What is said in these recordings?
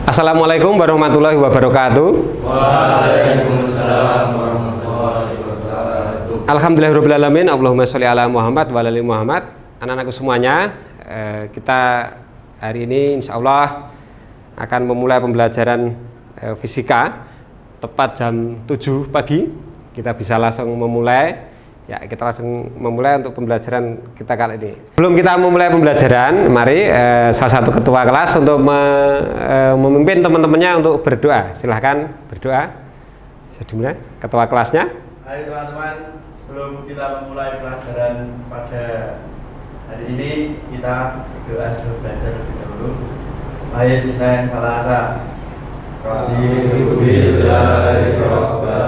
Assalamualaikum warahmatullahi wabarakatuh. Waalaikumsalam warahmatullahi wabarakatuh. Alhamdulillahirrahmanirrahim. Allahumma sholli ala Muhammad wa ala ali Muhammad. Anak-anakku semuanya, kita hari ini insya Allah akan memulai pembelajaran fisika tepat jam 7 pagi. Kita bisa langsung memulai. Ya, kita langsung memulai untuk pembelajaran kita kali ini. Sebelum kita memulai pembelajaran, mari salah satu ketua kelas untuk memimpin teman-temannya untuk berdoa. Silahkan berdoa. Bisa dimulai, ketua kelasnya. Hai teman-teman, sebelum kita memulai pelajaran pada hari ini, kita berdoa sebelum belajar lebih dahulu. Mari bismillah salasa. Raditu billahi rabba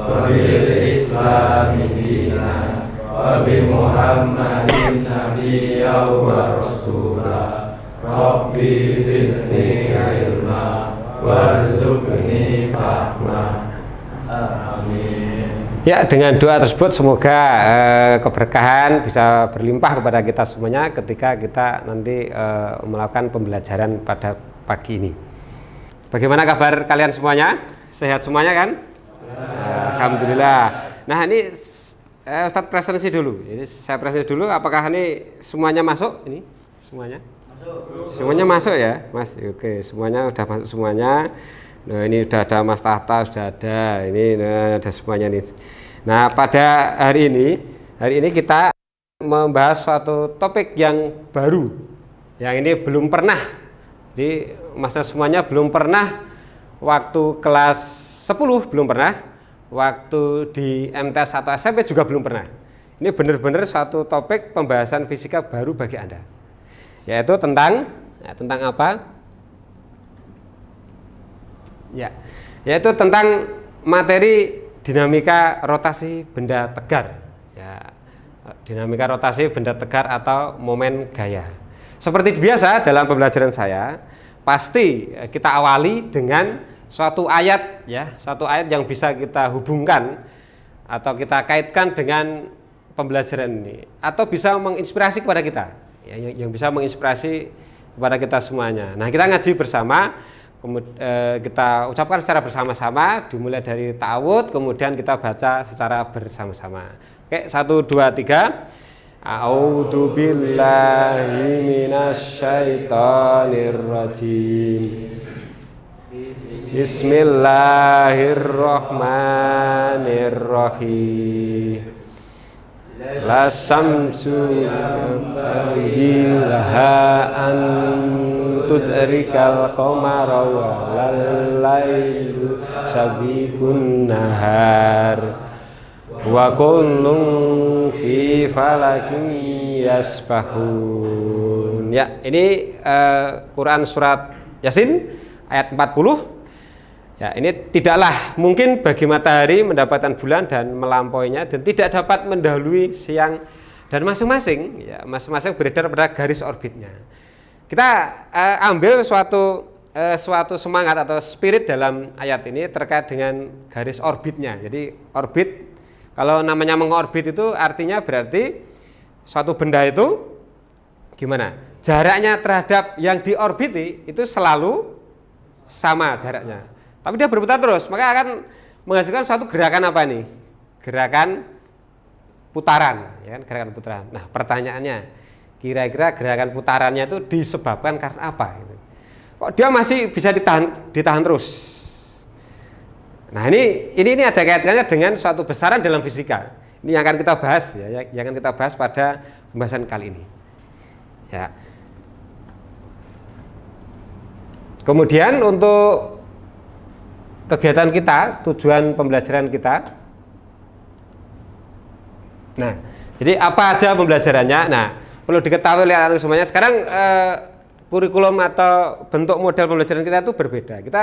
wa bil islami dinan wa bi muhammadin nabiyya wa rasulah. Rabbi zidni ilma warzuqni fahma. Amin. Ya, dengan doa tersebut semoga keberkahan bisa berlimpah kepada kita semuanya ketika kita nanti melakukan pembelajaran pada pagi ini. Bagaimana kabar kalian semuanya? Sehat semuanya kan? Alhamdulillah. Nah, ini Ustadz presentasi dulu. Jadi saya presentasi dulu. Apakah ini semuanya masuk? Ini semuanya? Masuk. Semuanya masuk ya, Mas. Oke, semuanya udah masuk semuanya. Nah, ini udah ada Mas Tahta, sudah ada. Ini ada semuanya nih. Nah, pada hari ini kita membahas suatu topik yang baru. Yang ini belum pernah. Jadi masa semuanya belum pernah, waktu kelas 10 belum pernah, waktu di MTS atau SMP juga belum pernah. Ini benar-benar suatu topik pembahasan fisika baru bagi Anda. Yaitu tentang apa? Ya, yaitu tentang materi dinamika rotasi benda tegar. Ya, dinamika rotasi benda tegar atau momen gaya. Seperti biasa dalam pembelajaran saya, pasti kita awali dengan suatu ayat ya, suatu ayat yang bisa kita hubungkan atau kita kaitkan dengan pembelajaran ini atau bisa menginspirasi kepada kita. Ya, yang bisa menginspirasi kepada kita semuanya. Nah, kita ngaji bersama, kita ucapkan secara bersama-sama, dimulai dari ta'awudz, kemudian kita baca secara bersama-sama. Oke, 1, 2, 3. A'udzu billahi minasyaitonir rajim. Bismillahirrahmanirrahim. La samsu yanbaghi laha an tudrikal qamara wa lal lailu sabiqun nahar. Wa kullun fi falakin yasbahun. Ya, ini Quran surat Yasin ayat 40. Ya, ini tidaklah mungkin bagi matahari mendapatkan bulan dan melampauinya dan tidak dapat mendahului siang, dan masing-masing beredar pada garis orbitnya. Kita ambil suatu semangat atau spirit dalam ayat ini terkait dengan garis orbitnya. Jadi orbit, kalau namanya mengorbit itu artinya berarti suatu benda itu gimana? Jaraknya terhadap yang diorbiti itu selalu sama jaraknya. Tapi dia berputar terus, maka akan menghasilkan suatu gerakan apa nih? Gerakan putaran, ya kan? Gerakan putaran. Nah, pertanyaannya, kira-kira gerakan putarannya itu disebabkan karena apa? Kok dia masih bisa ditahan terus? Nah, ini ada kaitannya dengan suatu besaran dalam fisika. Ini yang akan kita bahas ya, yang akan kita bahas pada pembahasan kali ini. Ya. Kemudian untuk kegiatan kita, tujuan pembelajaran kita. Nah, jadi apa aja pembelajarannya? Nah, perlu diketahui oleh anak semuanya. Sekarang kurikulum atau bentuk model pembelajaran kita itu berbeda. Kita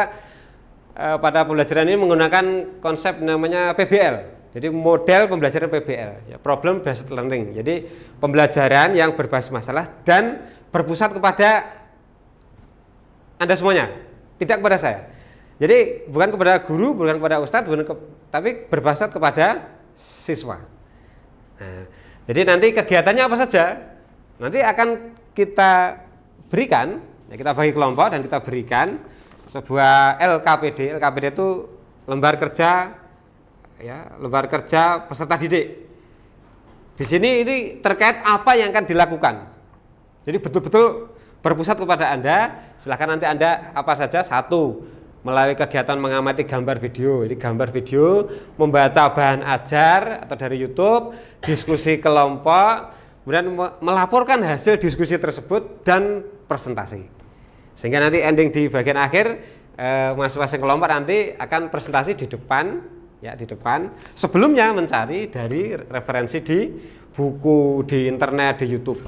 pada pembelajaran ini menggunakan konsep namanya PBL. Jadi model pembelajaran PBL, ya, problem based learning. Jadi pembelajaran yang berbasis masalah dan berpusat kepada Anda semuanya, tidak kepada saya. Jadi bukan kepada guru, bukan kepada ustadz, tapi berpusat kepada siswa. Nah, jadi nanti kegiatannya apa saja? Nanti akan kita berikan, ya, kita bagi kelompok dan kita berikan sebuah LKPD. LKPD itu lembar kerja, ya, lembar kerja peserta didik. Di sini ini terkait apa yang akan dilakukan. Jadi betul-betul berpusat kepada Anda. Silahkan nanti Anda apa saja. Satu, melalui kegiatan mengamati gambar video. Ini gambar video, membaca bahan ajar atau dari YouTube, diskusi kelompok, kemudian melaporkan hasil diskusi tersebut dan presentasi. Sehingga nanti ending di bagian akhir masing-masing kelompok nanti akan presentasi di depan, ya, di depan. Sebelumnya mencari dari referensi di buku, di internet, di YouTube.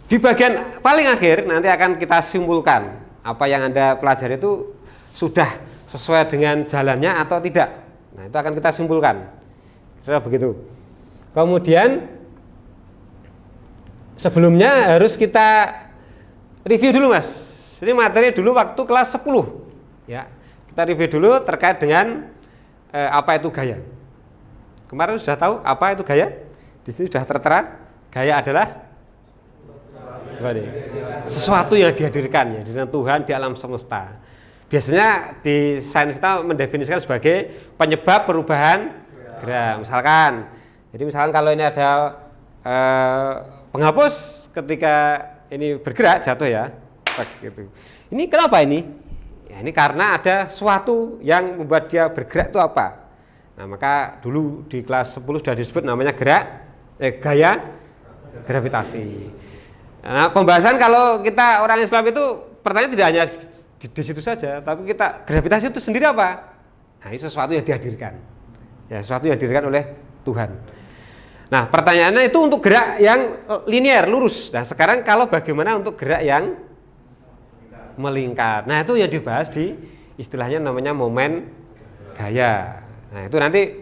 Di bagian paling akhir nanti akan kita simpulkan apa yang Anda pelajari itu sudah sesuai dengan jalannya atau tidak. Nah, itu akan kita simpulkan. Kira begitu. Kemudian sebelumnya harus kita review dulu, Mas. Ini materi dulu waktu kelas 10. Ya. Kita review dulu terkait dengan apa itu gaya. Kemarin sudah tahu apa itu gaya? Di sini sudah tertera. Gaya adalah sesuatu yang dihadirkan, ya, dengan Tuhan di alam semesta. Biasanya di sains kita mendefinisikan sebagai penyebab perubahan gerak. Misalkan, jadi misalkan kalau ini ada penghapus ketika ini bergerak jatuh, ya, gitu. Ini kenapa ini? Ya, ini karena ada sesuatu yang membuat dia bergerak itu apa? Nah, maka dulu di kelas 10 sudah disebut namanya gaya gravitasi. Nah, pembahasan kalau kita orang Islam itu pertanyaan tidak hanya di situ saja, tapi kita gravitasi itu sendiri apa? Nah, ini sesuatu yang dihadirkan, ya, sesuatu yang dihadirkan oleh Tuhan. Nah, pertanyaannya itu untuk gerak yang linear, lurus. Nah, sekarang kalau bagaimana untuk gerak yang melingkar? Nah, itu yang dibahas di istilahnya namanya momen gaya. Nah, itu nanti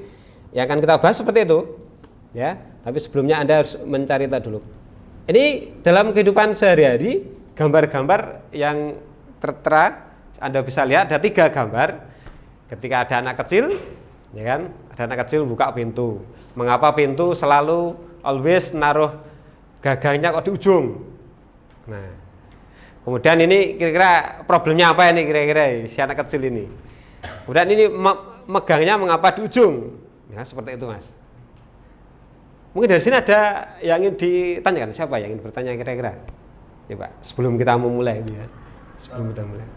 yang akan kita bahas seperti itu, ya. Tapi sebelumnya Anda harus mencari tahu dulu. Ini dalam kehidupan sehari-hari, gambar-gambar yang tertera Anda bisa lihat ada 3 gambar. Ketika ada anak kecil, ya kan, ada anak kecil buka pintu. Mengapa pintu selalu always naruh gagangnya kok di ujung? Nah, kemudian ini kira-kira problemnya apa ini kira-kira si anak kecil ini? Kemudian ini megangnya mengapa di ujung? Ya, seperti itu, Mas. Mungkin dari sini ada yang ingin ditanyakan, siapa yang ingin bertanya kira-kira? Ya, Pak, sebelum kita memulai itu, ya. Sebelum kita mulai.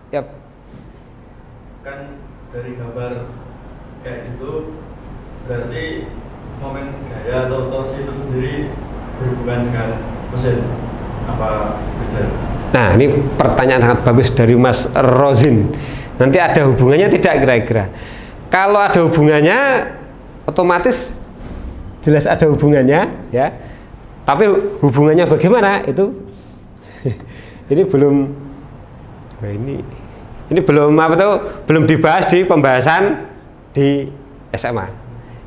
Ya. Kan dari gambar kayak gitu berarti momen gaya atau torsi itu sendiri berhubungan dengan mesin apa beda? Nah, ini pertanyaan sangat bagus dari Mas Rozin. Nanti ada hubungannya tidak kira-kira? Kalau ada hubungannya, otomatis jelas ada hubungannya, ya. Tapi hubungannya bagaimana itu ini belum belum apa tuh, belum dibahas di pembahasan di SMA.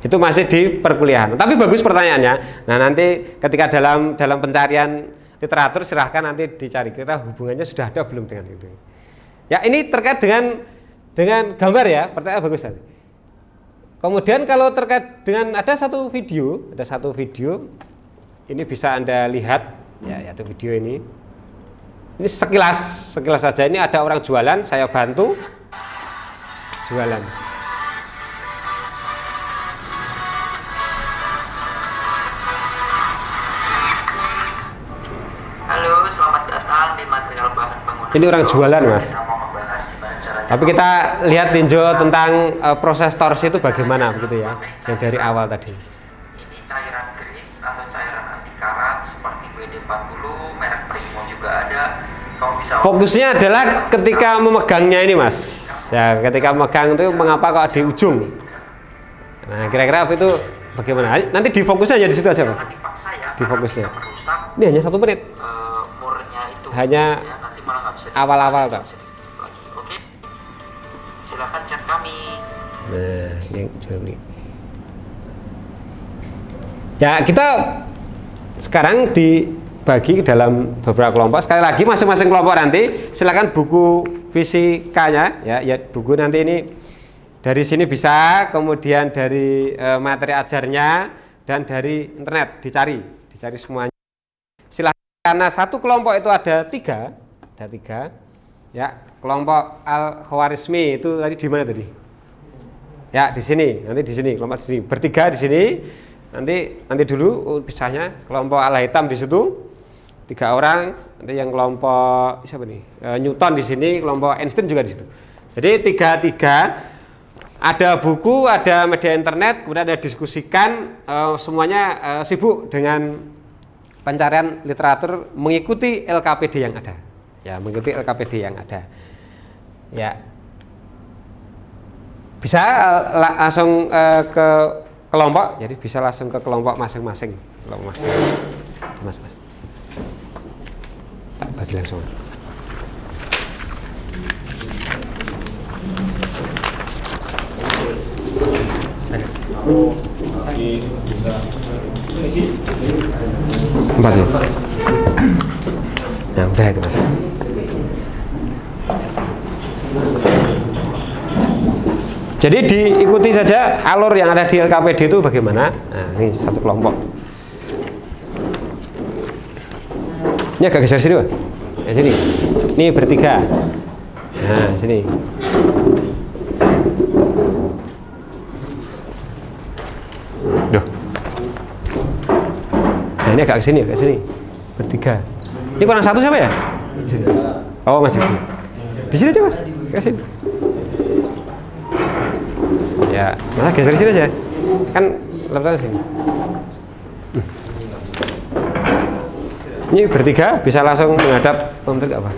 Itu masih di perkuliahan. Tapi bagus pertanyaannya. Nah, nanti ketika dalam pencarian literatur silahkan nanti dicari kira hubungannya sudah ada belum dengan itu. Ya, ini terkait dengan gambar, ya. Pertanyaan bagus tadi. Kemudian kalau terkait dengan ada satu video ini bisa Anda lihat, ya, yaitu video ini. Ini sekilas saja, ini ada orang jualan, saya bantu jualan. Halo, selamat datang di material bahan bangunan. Ini orang jualan, Mas. Tapi kita lihat tinjau tentang proses torsi itu bagaimana begitu, ya, yang dari awal tadi. Ini cairan grease atau cairan anti karat seperti WD-40, merek Primo juga ada. Kamu bisa Fokusnya adalah ketika memegangnya ini, Mas. Ya, ketika memegang itu mengapa kok di ujung? Nah, kira-kira itu bagaimana? Nanti di fokusnya aja di situ aja, Mas. Di fokusnya. Ini hanya 1 menit. murnya itu. Hanya Ya, nanti malah nggak bisa awal-awal, Pak. lagi. Oke. Silakan chat kami. Nah, ini jual beli. Ya, kita sekarang dibagi dalam beberapa kelompok. Sekali lagi masing-masing kelompok nanti silakan buku fisikanya, ya buku nanti ini dari sini bisa, kemudian dari materi ajarnya dan dari internet dicari semuanya. Silakan, karena satu kelompok itu ada tiga. Ya, kelompok Al-Khwarizmi itu tadi di mana tadi? Ya, di sini. Nanti di sini, kelompok di sini. Bertiga di sini. Nanti dulu pisahnya kelompok Al-Haytham di situ. 3 orang. Nanti yang kelompok siapa nih? Newton di sini, kelompok Einstein juga di situ. Jadi tiga ada buku, ada media internet, kemudian ada diskusikan, semuanya sibuk dengan pencarian literatur mengikuti LKPD yang ada. Ya, mengikuti LKPD yang ada. Ya, bisa langsung ke kelompok, jadi bisa langsung ke kelompok masing-masing. Kelompok masing-masing. Mas. Tak bagi langsung. Empat ya? Ya udah itu mas. Jadi diikuti saja alur yang ada di LKPD itu bagaimana. Nah ini satu kelompok. Ini agak geser sini pak. Ya sini. Ini bertiga. Nah sini. Duh. Nah ini agak kesini, bertiga. Ini kurang satu siapa ya? Di sini. Oh mas Joko. Di sini aja mas, kasih. Ya, nah geser sini aja. Kan lepas sini. Ini bertiga bisa langsung menghadap pemerintah apa?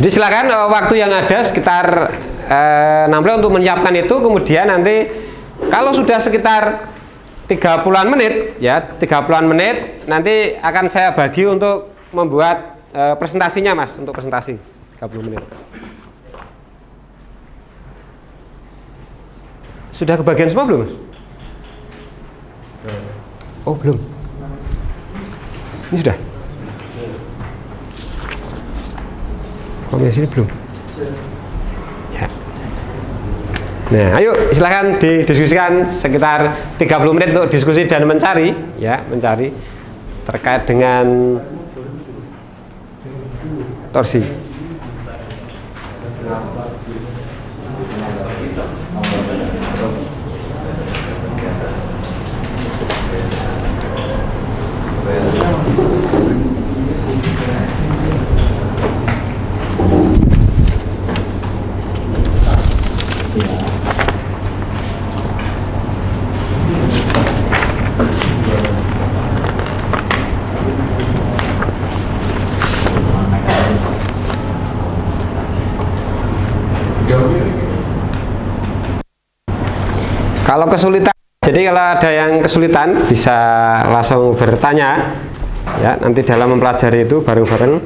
Jadi silakan waktu yang ada sekitar 60 untuk menyiapkan itu, kemudian nanti kalau sudah sekitar 30-an menit ya, 30-an menit nanti akan saya bagi untuk membuat presentasinya mas, untuk presentasi 30 menit. Sudah kebagian semua belum mas? Oh belum. Ini sudah. Oh di sini belum. Ya. Nah, ayo silakan didiskusikan sekitar 30 menit untuk diskusi dan mencari ya, mencari terkait dengan torsi. Kalau kesulitan, jadi kalau ada yang kesulitan bisa langsung bertanya ya, nanti dalam mempelajari itu bareng-bareng.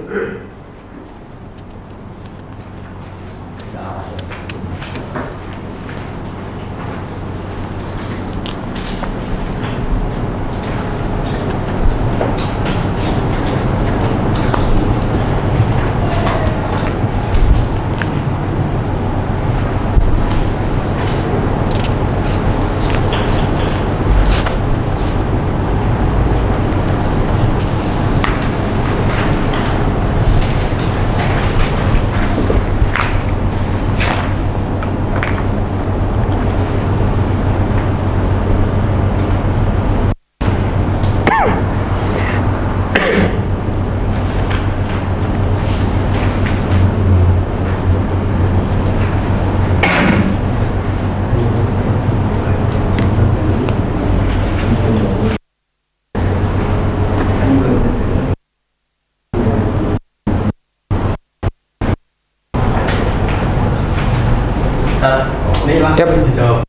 Ini langsung dijawab.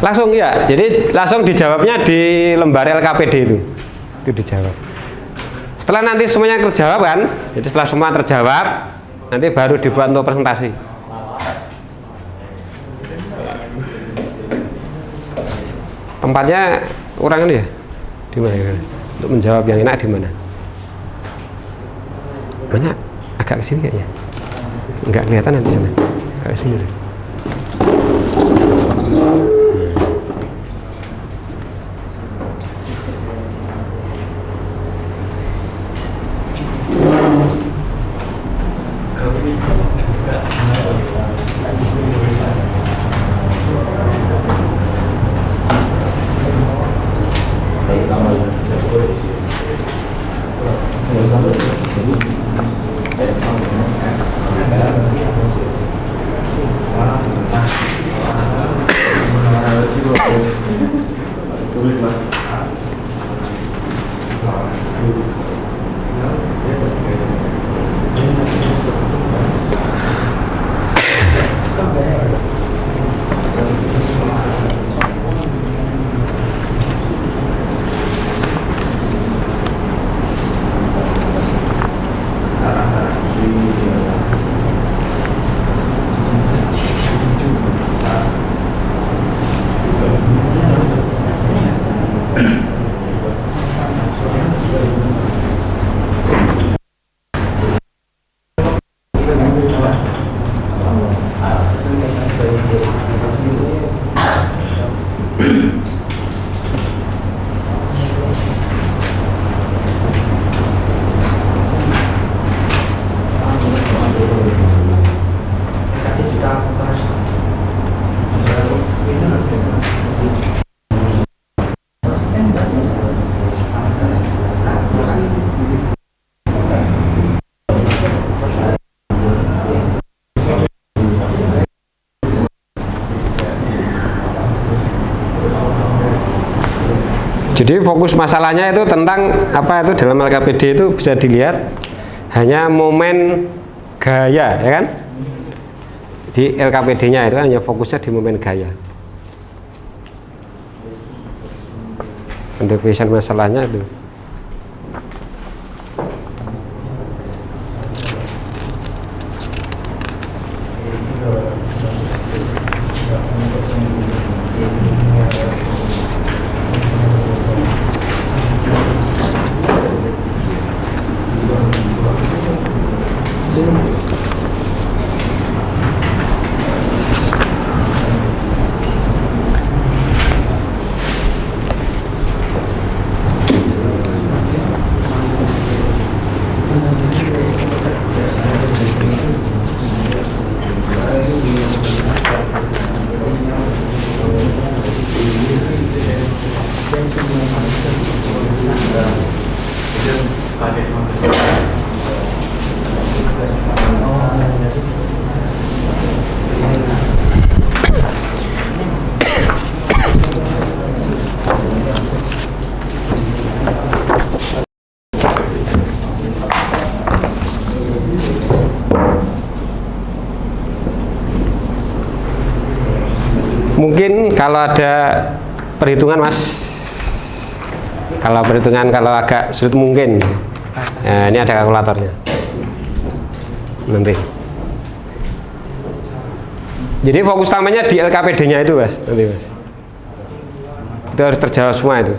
Langsung ya, jadi langsung dijawabnya di lembar LKPD itu dijawab. Setelah nanti semuanya terjawab kan, jadi setelah semua terjawab, nanti baru dibuat untuk presentasi. Tempatnya kurang ini ya, di mana ya? Untuk menjawab yang enak di mana? Banyak agak kesini kayaknya, nggak kelihatan nanti sana, agak kesini deh. Jadi fokus masalahnya itu tentang apa itu dalam LKPD itu bisa dilihat hanya momen gaya, ya kan? Di LKPD-nya itu kan hanya fokusnya di momen gaya. Pendefinisian masalahnya itu. Mungkin kalau ada perhitungan Mas, kalau perhitungan kalau agak sulit mungkin, nah, ini ada kalkulatornya nanti. Jadi fokus utamanya di LKPD-nya itu Mas, nanti Mas. Itu harus terjawab semua itu.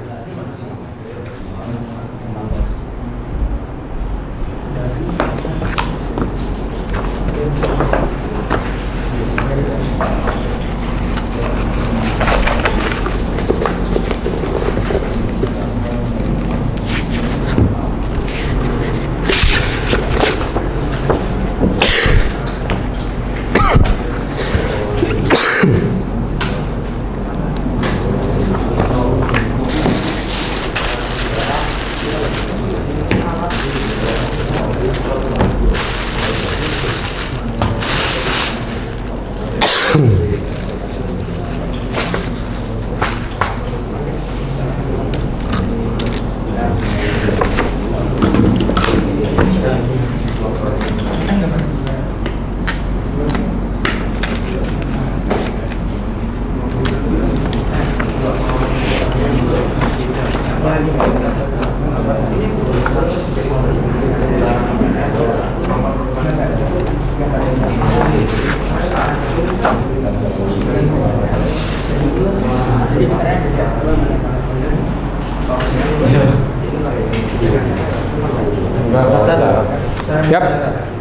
Yap.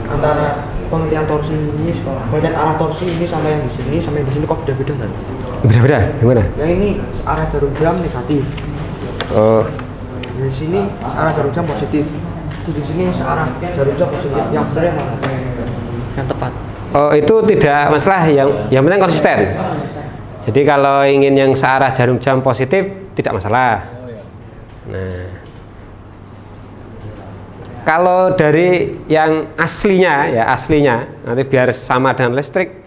Antara pengertian torsi ini, pengertian arah torsi ini sama yang di sini kok beda-beda kan? Beda-beda, gimana? Yang ini arah jarum jam negatif. Oh, Di sini arah jarum jam positif. Di sini arah jarum jam positif. Yang benar yang mana? Yang tepat. oh itu tidak masalah, yang penting konsisten. Jadi kalau ingin yang searah jarum jam positif tidak masalah. Nah, kalau dari yang aslinya ya aslinya nanti biar sama dengan listrik.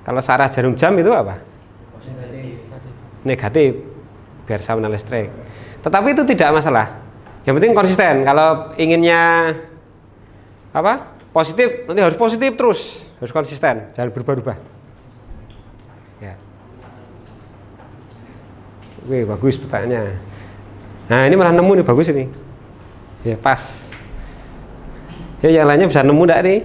Kalau searah jarum jam itu apa? Negatif, biar sama dengan listrik. Tetapi itu tidak masalah. Yang penting konsisten. Kalau inginnya apa? Positif, nanti harus positif terus, harus konsisten, jangan berubah-ubah. Ya. Oke, bagus pertanyaannya. Nah, ini malah nemu nih, bagus ini. Ya, pas. Ya, yang lainnya bisa nemu enggak nih?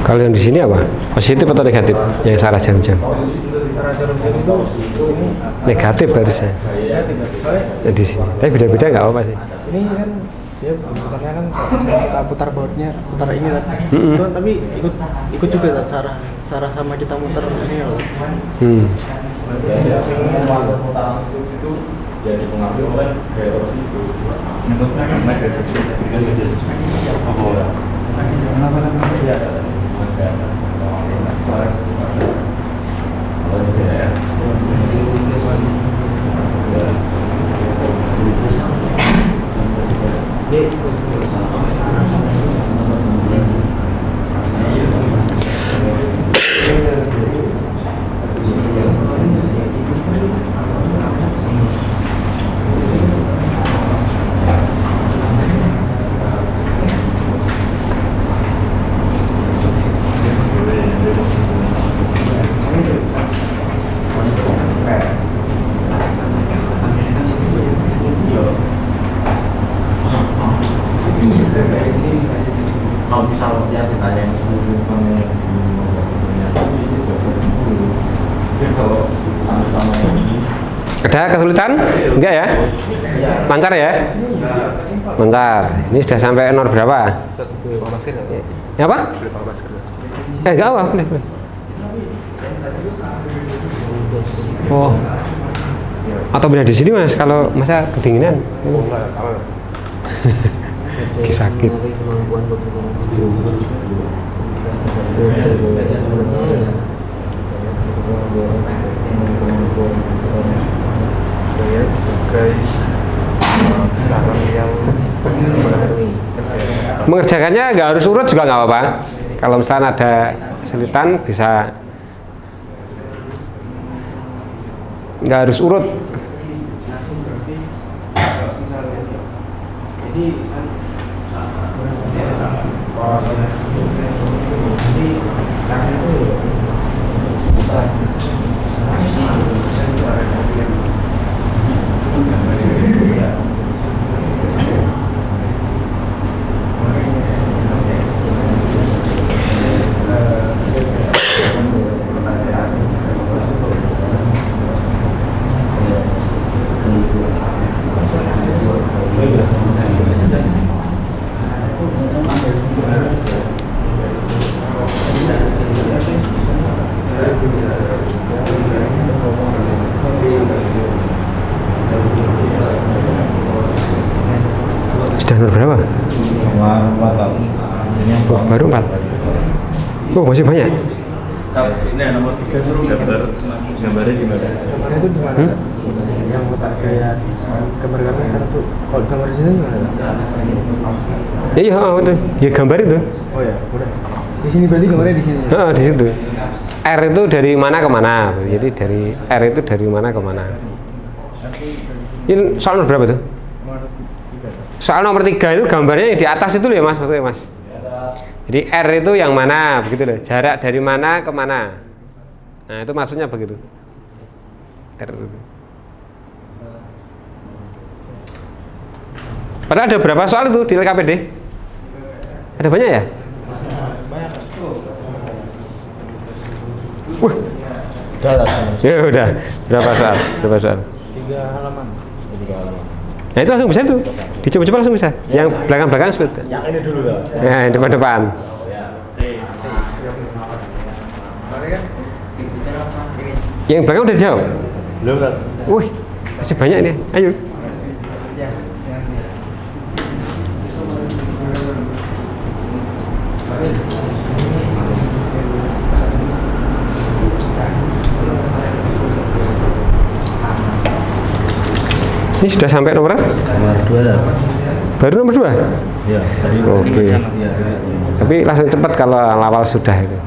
Kalau yang di sini apa? Positif atau negatif? Yang salah jarum jam? Negatif harusnya. Ya, di sini. Tapi beda-beda nggak apa-apa sih. Ini kan dia putarnya kan kita putar bautnya, putar ini kan. Itu kan, tapi ikut juga kan cara sama kita muter ini loh. Jadi pengambil oleh gaya terus itu untuk naik deteksi kan aja kalau misal ya ditanya yang 10 yang kalau sama-sama ini Ada kesulitan? Enggak ya? Lancar ya? Lancar. Ini sudah sampai nomor berapa? Ya apa? Enggak apa, boleh. Oh. Atau beda di sini Mas, kalau masa kedinginan. Sakit. Mengerjakannya nggak harus urut juga nggak apa-apa. Kalau misalnya ada kesulitan bisa nggak harus urut. Sudah nomor berapa? Oh, baru 4. Oh, masih banyak. Ini nomor 3 suruh gambarnya di mana? Gambarnya itu di mana? Yang kayak gambar-gambar itu. Kalau gambar di sini gimana? Iya, betul. Ya gambar itu. Oh ya, udah. Di sini berarti gambarnya di sini. Di situ. R itu dari mana ke mana? Jadi dari R itu dari mana ke mana? Ini soal nomor berapa tuh? Soal nomor 3 itu gambarnya yang di atas itu loh ya Mas, maksudnya Mas. Jadi R itu yang mana, begitu loh. Jarak dari mana ke mana. Nah, itu maksudnya begitu. R itu. Padahal ada berapa soal itu di LKPD? Ada banyak ya? Wah. Ya udah. Berapa soal? 3 halaman. Nah itu langsung bisa tuh, dicoba-coba langsung bisa. Yang belakang-belakang sulit. Yang ini dulu ya. Nah, yang depan-depan. Yang belakang udah jawab. Belum kan? Wih, masih banyak nih. Ayo. Ini sudah sampai nomor? Nomor 2 ya. Baru nomor 2? Iya, tadi. Oke. Iya. Tapi langsung cepat kalau awal sudah itu.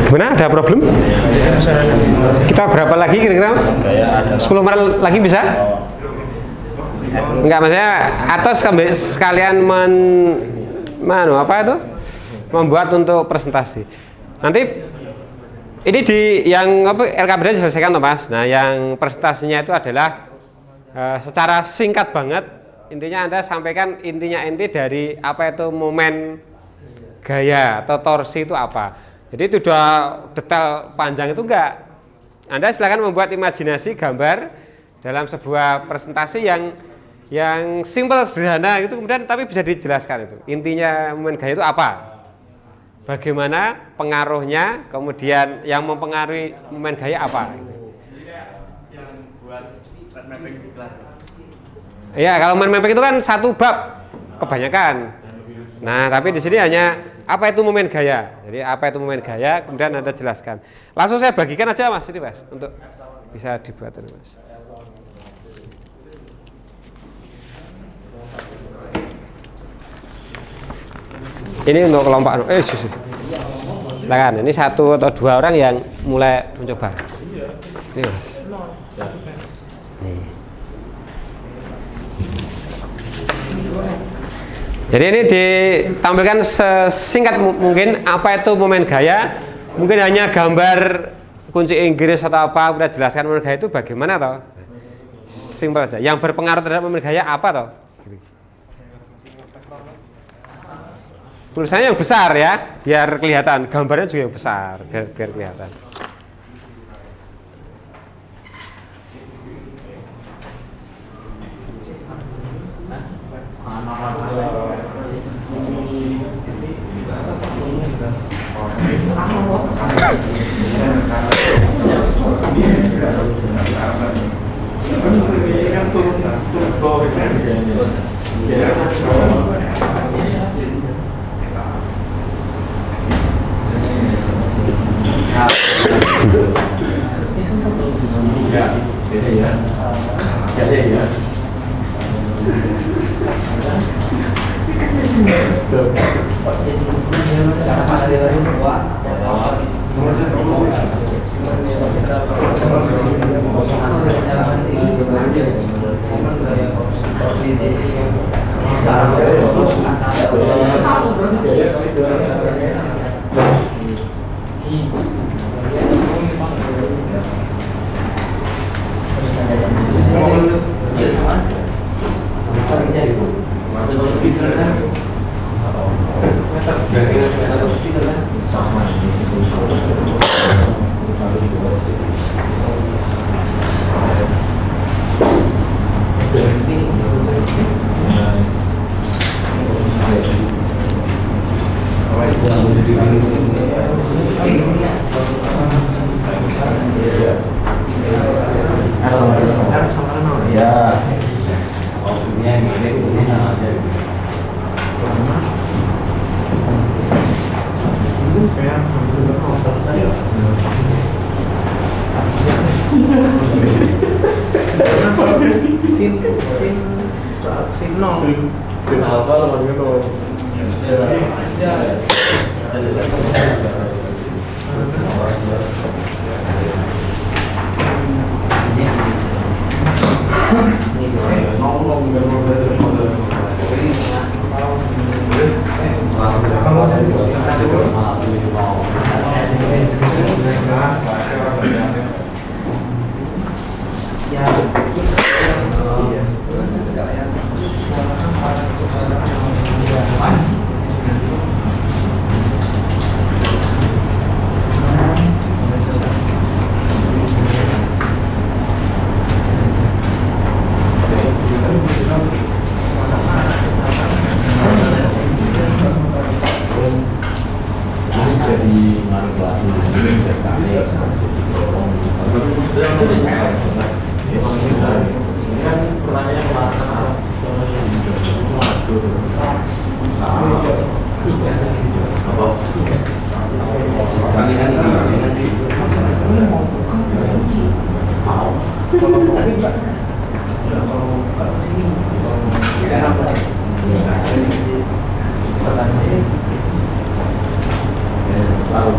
Gimana? Ada problem? Kita berapa lagi kira-kira? 10 menit lagi bisa? Enggak, maksudnya atau sekalian apa itu? Membuat untuk presentasi. Nanti ini di yang apa LKPD diselesaikan toh Mas. Nah, yang presentasinya itu adalah secara singkat banget. Intinya Anda sampaikan intinya inti dari apa itu momen gaya atau torsi itu apa. Jadi itu udah detail panjang itu enggak. Anda silakan membuat imajinasi gambar dalam sebuah presentasi yang simpel sederhana itu, kemudian tapi bisa dijelaskan itu. Intinya momen gaya itu apa? Bagaimana pengaruhnya, kemudian yang mempengaruhi momen gaya apa? Yang buat mapping di kelas. Iya, kalau momen mapping itu kan satu bab kebanyakan. Nah, tapi di sini hanya apa itu momen gaya. Jadi apa itu momen gaya, kemudian Anda jelaskan. Langsung saya bagikan aja Mas, ini Mas, untuk bisa dibuat ini Mas. Ini untuk kelompok silakan. Ini 1 atau 2 orang yang mulai mencoba. Ini Mas. Nih. Jadi ini ditampilkan sesingkat mungkin apa itu momen gaya. Mungkin hanya gambar kunci Inggris atau apa, udah jelaskan momen gaya itu bagaimana toh. Simpel aja. Yang berpengaruh terhadap momen gaya apa toh? Tulisannya yang besar ya, biar kelihatan. Gambarnya juga yang besar, biar kelihatan. Lalu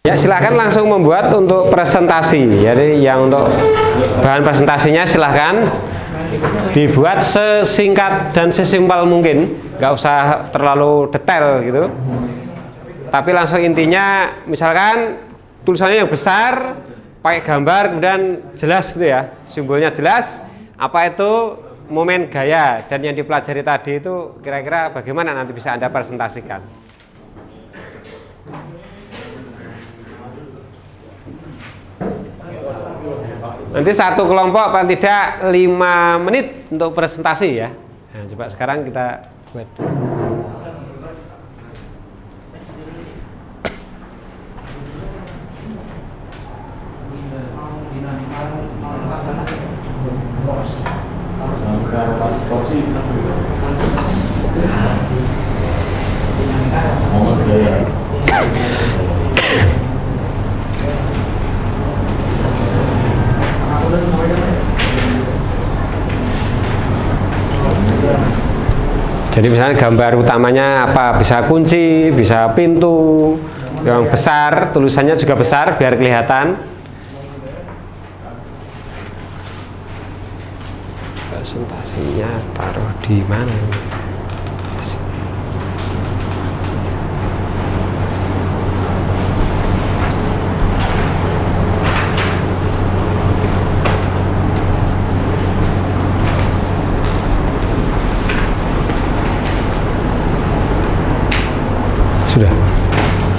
Ya, silahkan langsung membuat untuk presentasi. Jadi yang untuk bahan presentasinya silahkan dibuat sesingkat dan sesimpel mungkin, nggak usah terlalu detail gitu. Tapi langsung intinya, misalkan tulisannya yang besar, pakai gambar, kemudian jelas gitu ya, simbolnya jelas. Apa itu momen gaya dan yang dipelajari tadi itu kira-kira bagaimana nanti bisa Anda presentasikan. Nanti satu kelompok paling tidak 5 menit untuk presentasi ya. Nah, coba sekarang kita buat. Jadi misalnya gambar utamanya apa, bisa kunci, bisa pintu yang besar, tulisannya juga besar biar kelihatan. Presentasinya taruh di mana?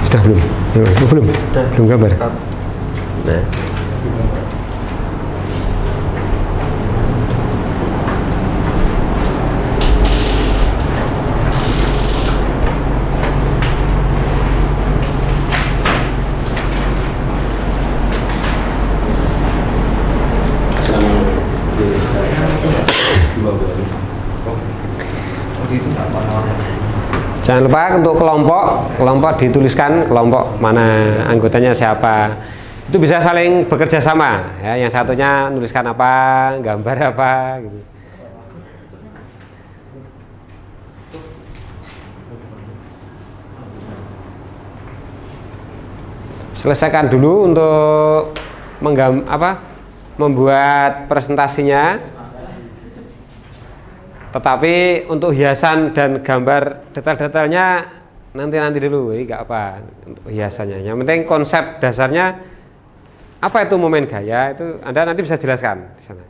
Sudah belum? Belum gambar. Nah. Jangan lupa untuk kelompok dituliskan kelompok mana anggotanya siapa. Itu bisa saling bekerja sama ya, yang satunya nuliskan apa, gambar apa gitu. Selesaikan dulu untuk membuat presentasinya. Tetapi untuk hiasan dan gambar detail-detailnya nanti dulu, ini nggak apa untuk hiasannya. Yang penting konsep dasarnya apa itu momen gaya itu Anda nanti bisa jelaskan di sana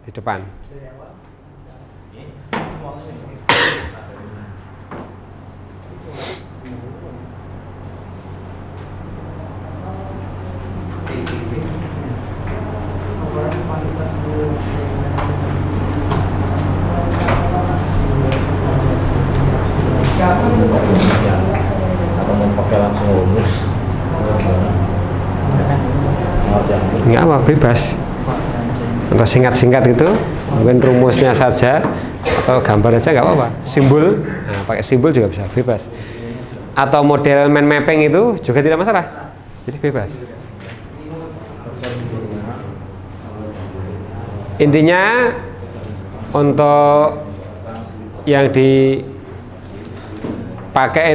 di depan. Enggak apa, bebas. Atau singkat-singkat itu, mungkin rumusnya saja atau gambar aja nggak apa-apa. Simbol, nah, pakai simbol juga bisa, bebas. Atau model mind mapping itu juga tidak masalah. Jadi bebas. Intinya untuk yang dipakai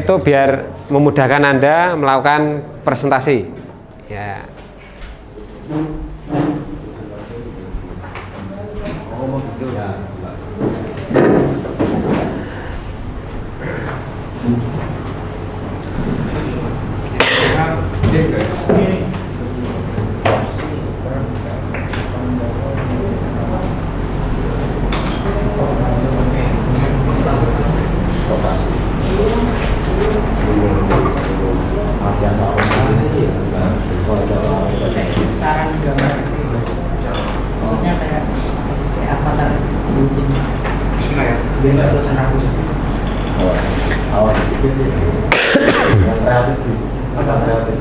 itu biar memudahkan Anda melakukan presentasi. Ya. Yang kreatif nih. Ada kreatif.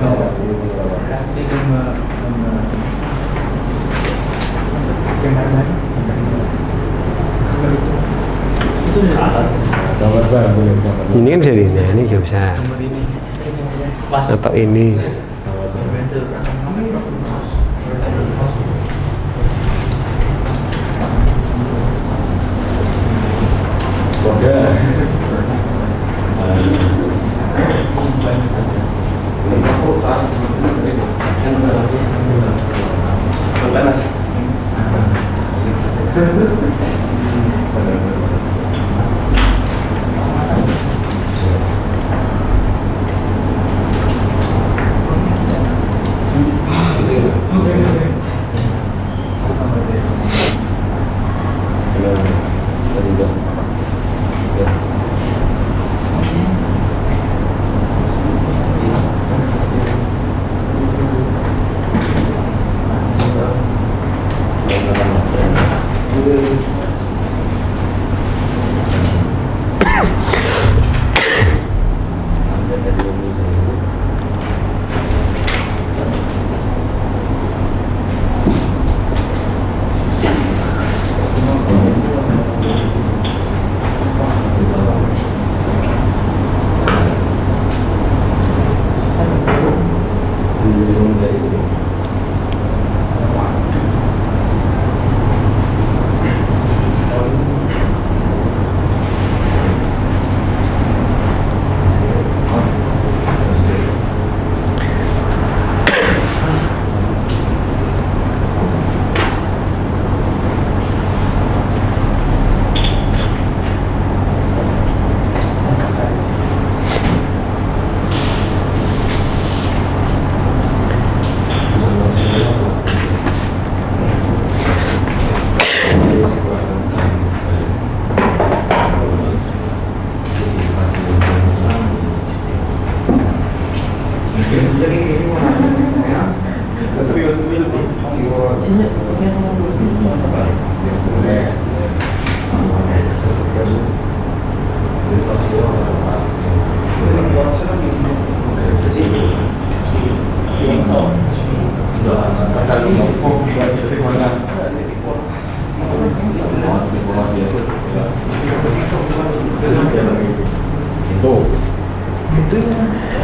Itu Gambar bareng boleh gambar. Ini kan bisa di, nah ini juga bisa. Atau ini. Kode.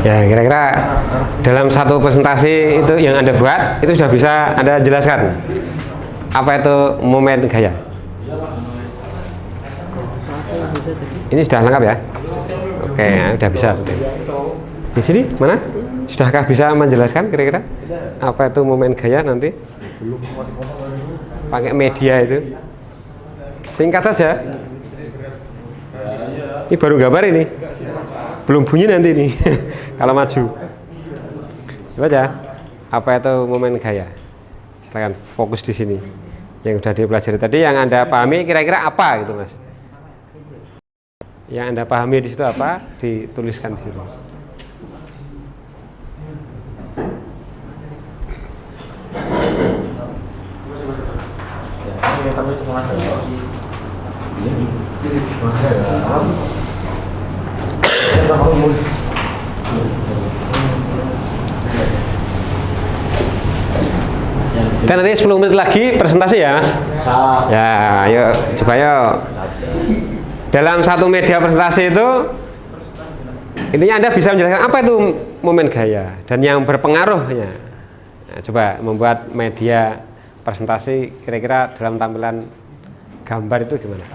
Ya, kira-kira dalam satu presentasi itu yang Anda buat, itu sudah bisa Anda jelaskan apa itu momen gaya. Ini sudah lengkap ya? Oke, ya, sudah bisa. Di sini mana? Sudahkah bisa menjelaskan kira-kira apa itu momen gaya nanti? Pakai media itu. Singkat saja. Ini baru gambar ini. Belum bunyi nanti nih kalau maju. Coba aja. Apa itu momen gaya? Silakan fokus di sini. Yang sudah dipelajari tadi yang Anda pahami kira-kira apa gitu, Mas? Yang Anda pahami di situ apa? Dituliskan di situ. Dan nanti 10 menit lagi presentasi ya. Ya, ayo coba yuk. Dalam satu media presentasi itu intinya Anda bisa menjelaskan apa itu momen gaya dan yang berpengaruhnya. Nah, coba membuat media presentasi kira-kira dalam tampilan gambar itu gimana?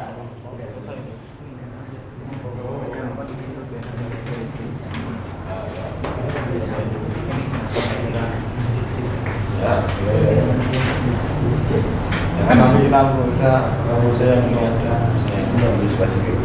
Nanti kita bisa yang ini aja, yang lebih spesifik.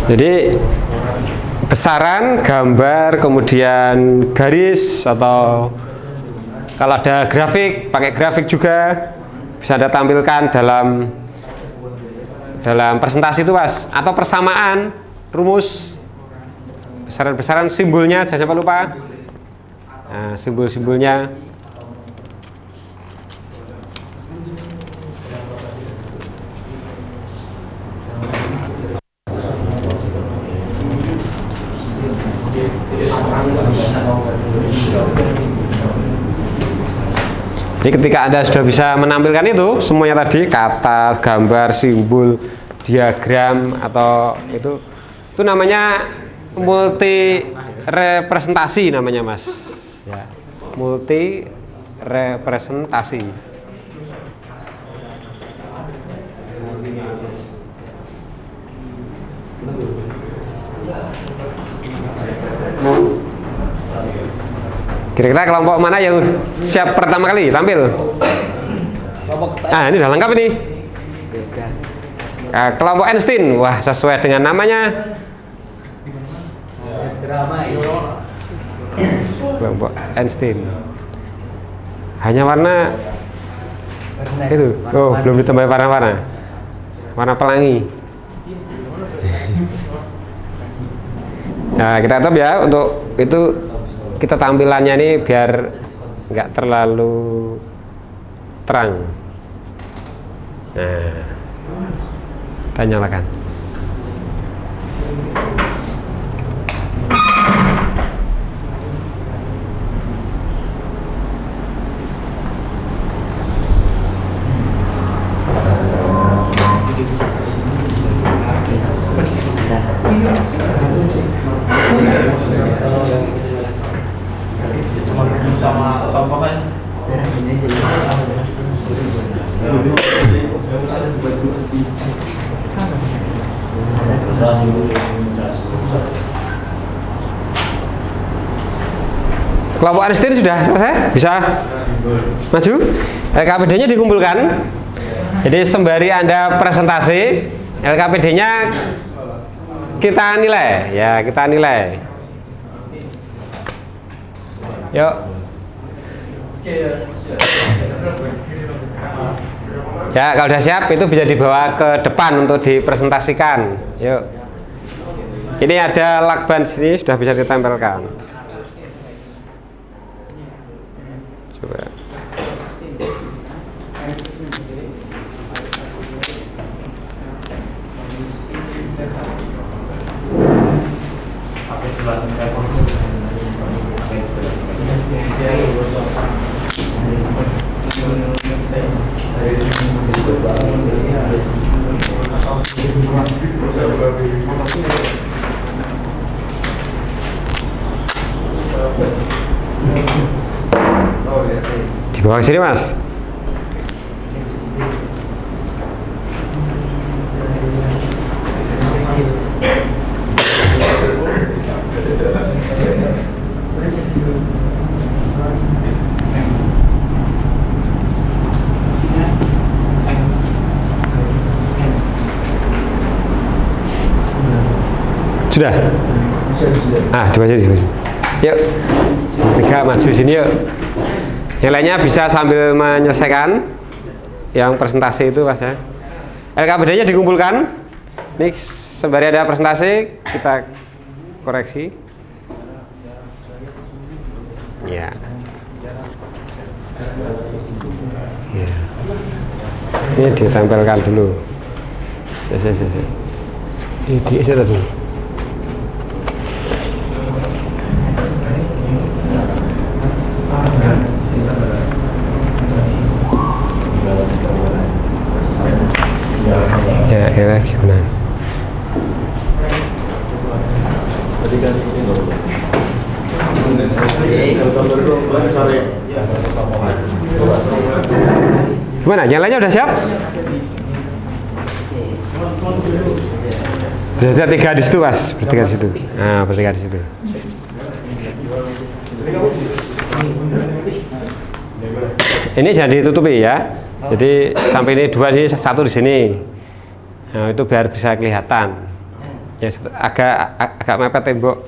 Jadi besaran, gambar, kemudian garis, atau kalau ada grafik, pakai grafik juga bisa Anda tampilkan dalam presentasi itu, Mas. Atau persamaan, rumus, besaran-besaran, simbolnya jangan sampai lupa. Nah, simbol-simbolnya. Jadi ketika Anda sudah bisa menampilkan itu semuanya tadi, kata, gambar, simbol, diagram, atau itu namanya multi representasi namanya, Mas. Ya, multi representasi. Kira-kira kelompok mana yang siap pertama kali tampil? Ini udah lengkap ini. Kelompok Einstein, wah sesuai dengan namanya. Kelompok Einstein. Hanya warna itu. Oh, belum ditambah warna-warna. Warna pelangi. Nah, kita coba ya untuk itu. Kita tampilannya ini biar nggak terlalu terang. Nah, kita nyalakan. Sama contohnya kelompok Einstein sudah selesai, bisa maju. LKPD-nya dikumpulkan. Jadi sembari Anda presentasi, LKPD-nya kita nilai, ya kita nilai. Yuk. Ya, kalau sudah siap itu bisa dibawa ke depan untuk dipresentasikan. Yuk. Ini ada lakban sini sudah bisa ditempelkan. Coba. Dibawa ke sini, Mas. Sudah? Dibawa sini. Yuk, tiga maju sini yuk. Yang lainnya bisa sambil menyelesaikan yang presentasi itu, Mas ya. LKPD-nya dikumpulkan. Ini sembari ada presentasi kita koreksi. Ya. Ya. Ini ditempelkan dulu. Ini diisi dulu. Ya, gimana? Gimana? Yang lainnya udah siap? Udah tiga di situ, Mas. Bertiga di situ. Nah, bertiga di situ. Ini jangan ditutupi ya. Jadi sampai ini dua, sini satu di sini. Nah, itu biar bisa kelihatan. Ya, agak mepet tembok.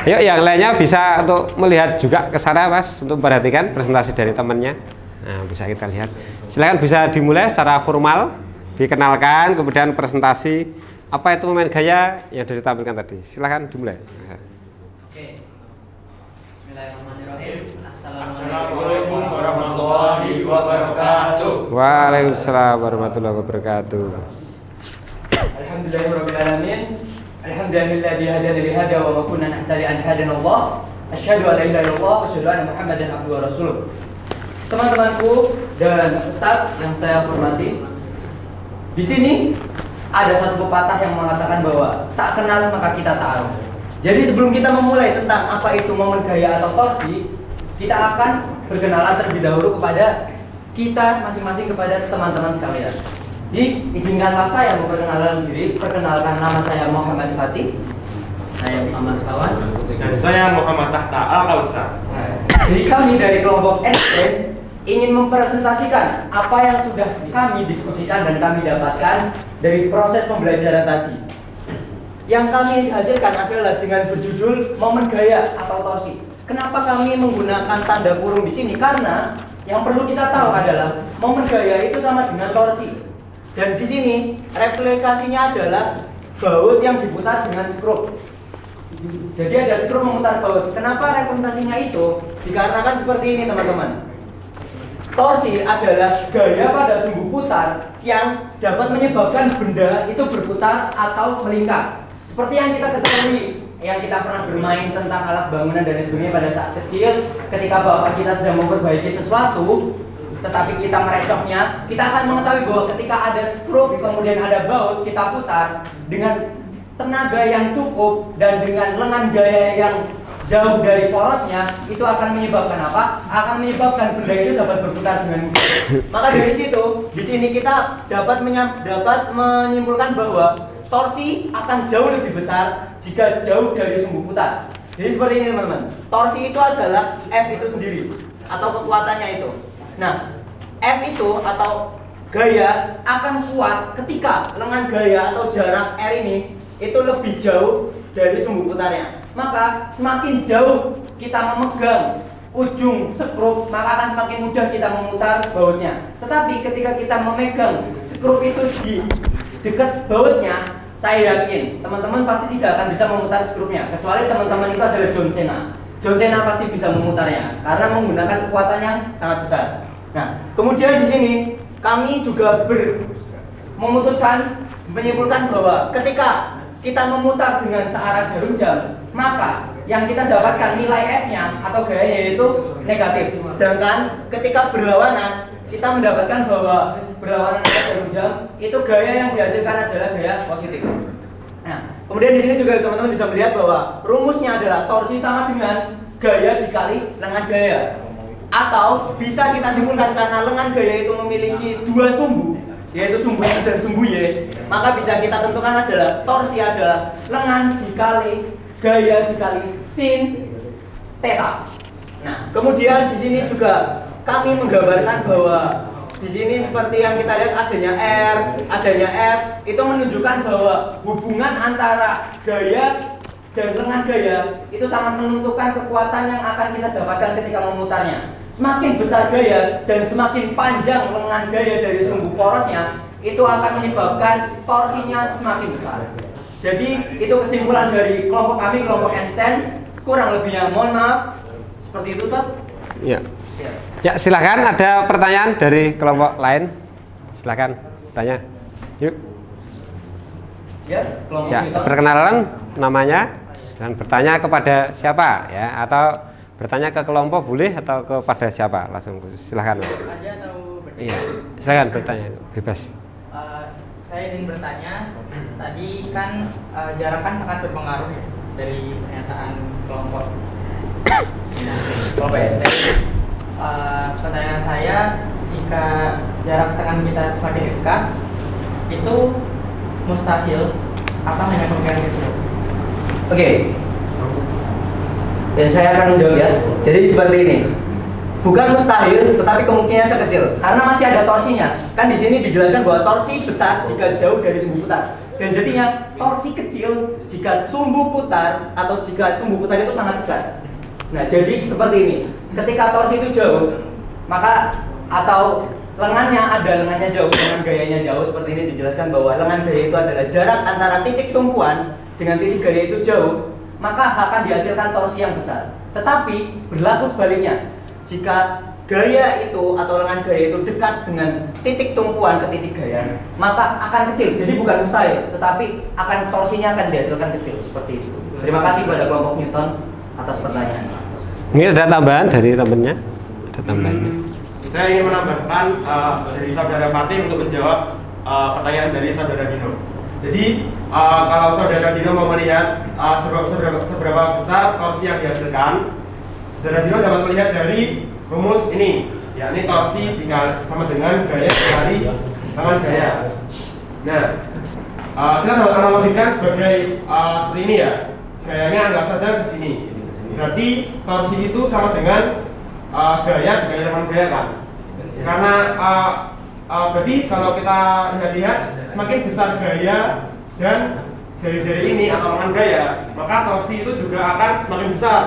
Ayo yang lainnya bisa untuk melihat juga ke sana Mas, untuk perhatikan presentasi dari temannya. Nah, bisa kita lihat. Silakan bisa dimulai secara formal, dikenalkan, kemudian presentasi apa itu momen gaya yang sudah ditampilkan tadi. Silakan dimulai. Oke. Bismillahirrahmanirrahim. Assalamualaikum warahmatullahi wabarakatuh. Waalaikumsalam warahmatullahi wabarakatuh. Alhamdulillahirabbil alamin. Alhamdulillahilladzi hadana li hada wa ma kunna nahtadi an hadana Allah. Asyhadu an la ilaha illallah wa asyhadu anna Muhammadan abduhu wa rasuluh. Teman-temanku dan Ustaz yang saya hormati, di sini ada satu pepatah yang mengatakan bahwa tak kenal maka kita ta'aruf. Jadi sebelum kita memulai tentang apa itu momen gaya atau torsi, kita akan berkenalan terlebih dahulu kepada kita masing-masing, kepada teman-teman sekalian. Izinkanlah saya memperkenalkan diri. Perkenalkan, nama saya Muhammad Fatih. Saya Muhammad Fawas. Dan saya Muhammad Tahta Al-Kausar. Jadi kami dari kelompok SN ingin mempresentasikan apa yang sudah kami diskusikan dan kami dapatkan dari proses pembelajaran tadi. Yang kami hasilkan adalah dengan berjudul momen gaya atau torsi. Kenapa kami menggunakan tanda kurung di sini? Karena yang perlu kita tahu adalah momen gaya itu sama dengan torsi. Dan di sini replikasinya adalah baut yang diputar dengan skrup. Jadi ada skrup memutar baut. Kenapa representasinya itu? Dikarenakan seperti ini teman-teman. Torsi adalah gaya pada sumbu putar yang dapat menyebabkan benda itu berputar atau melingkar. Seperti yang kita ketahui, yang kita pernah bermain tentang alat bangunan dan sebagainya pada saat kecil, ketika bapak kita sedang memperbaiki sesuatu, tetapi kita merecoknya, kita akan mengetahui bahwa ketika ada skrup kemudian ada baut, kita putar dengan tenaga yang cukup dan dengan lengan gaya yang jauh dari porosnya, itu akan menyebabkan apa? Akan menyebabkan benda itu dapat berputar dengan mudah. Maka dari situ, di sini kita dapat menyimpulkan bahwa torsi akan jauh lebih besar jika jauh dari sumbu putar. Jadi seperti ini teman-teman. Torsi itu adalah F itu sendiri atau kekuatannya itu. Nah, F itu atau gaya akan kuat ketika lengan gaya atau jarak R ini itu lebih jauh dari sumbu putarnya. Maka semakin jauh kita memegang ujung skrup, maka akan semakin mudah kita memutar bautnya. Tetapi ketika kita memegang skrup itu di dekat bautnya, saya yakin teman-teman pasti tidak akan bisa memutar skrupnya, kecuali teman-teman itu adalah John Cena. John Cena pasti bisa memutarnya karena menggunakan kekuatan yang sangat besar. Nah, kemudian di sini kami juga menyimpulkan bahwa ketika kita memutar dengan searah jarum jam, maka yang kita dapatkan nilai F-nya atau gayanya itu negatif. Sedangkan ketika berlawanan, kita mendapatkan bahwa berlawanan dengan jarum jam itu gaya yang dihasilkan adalah gaya positif. Nah, kemudian di sini juga teman-teman bisa melihat bahwa rumusnya adalah torsi sama dengan gaya dikali lengan gaya. Atau bisa kita simpulkan karena lengan gaya itu memiliki dua sumbu, yaitu sumbu X dan sumbu Y, maka bisa kita tentukan adalah torsi adalah lengan dikali gaya dikali sin theta. Nah, kemudian di sini juga kami menggambarkan bahwa di sini seperti yang kita lihat adanya R, adanya F, itu menunjukkan bahwa hubungan antara gaya dan lengan gaya itu sangat menentukan kekuatan yang akan kita dapatkan ketika memutarnya. Semakin besar gaya dan semakin panjang lengan gaya dari sumbu porosnya, itu akan menyebabkan torsinya semakin besar. Jadi itu kesimpulan dari kelompok kami, kelompok Einstein. Kurang lebihnya mohon maaf. Seperti itu, Ustaz. Ya. Ya, silakan ada pertanyaan dari kelompok lain. Silakan tanya. Yuk. Ya, kelompok Ya, kita. perkenalan namanya dan bertanya kepada siapa ya, atau bertanya ke kelompok boleh atau kepada siapa langsung, silakan. Aja atau bertanya? Iya, silakan bertanya, bebas. Saya izin bertanya. Tadi kan jarak kan sangat berpengaruh ya dari pernyataan kelompok SD. Pertanyaan saya, jika jarak tangan kita semakin dekat, itu mustahil atau hanya kemungkinan kecil? Oke. Ya, saya akan menjawab ya. Jadi seperti ini. Bukan mustahil, tetapi kemungkinannya sekecil karena masih ada torsinya. Kan di sini dijelaskan bahwa torsi besar jika jauh dari sumbu putar dan jadinya torsi kecil jika sumbu putar atau jika sumbu putar itu sangat dekat. Nah, jadi seperti ini. Ketika torsi itu jauh, maka atau lengannya ada lengannya jauh, lengan gayanya jauh seperti ini dijelaskan bahwa lengan gaya itu adalah jarak antara titik tumpuan dengan titik gaya itu jauh, maka akan dihasilkan torsi yang besar. Tetapi berlaku sebaliknya. Jika gaya itu atau lengan gaya itu dekat dengan titik tumpuan ke titik gaya, maka akan kecil. Jadi bukan mustahil, tetapi akan torsinya akan dihasilkan kecil seperti itu. Terima kasih kepada kelompok Newton atas pertanyaan. Ini ada tambahan dari temennya? Ada tambahannya? Saya ingin menambahkan dari saudara Fatih untuk menjawab pertanyaan dari saudara Dino. Jadi kalau saudara Dino mau melihat seberapa besar torsi yang dihasilkan, saudara Dino dapat melihat dari rumus ini, yakni torsi jika sama dengan gaya dari lengan gaya. Nah, kita dapat analogikan sebagai seperti ini ya. Gayanya anggap saja di sini. Berarti torsi itu sama dengan gaya dengan lengan gaya kan? Karena berarti kalau kita lihat-lihat semakin besar gaya dan jari-jari ini atau lengan gaya, maka torsi itu juga akan semakin besar.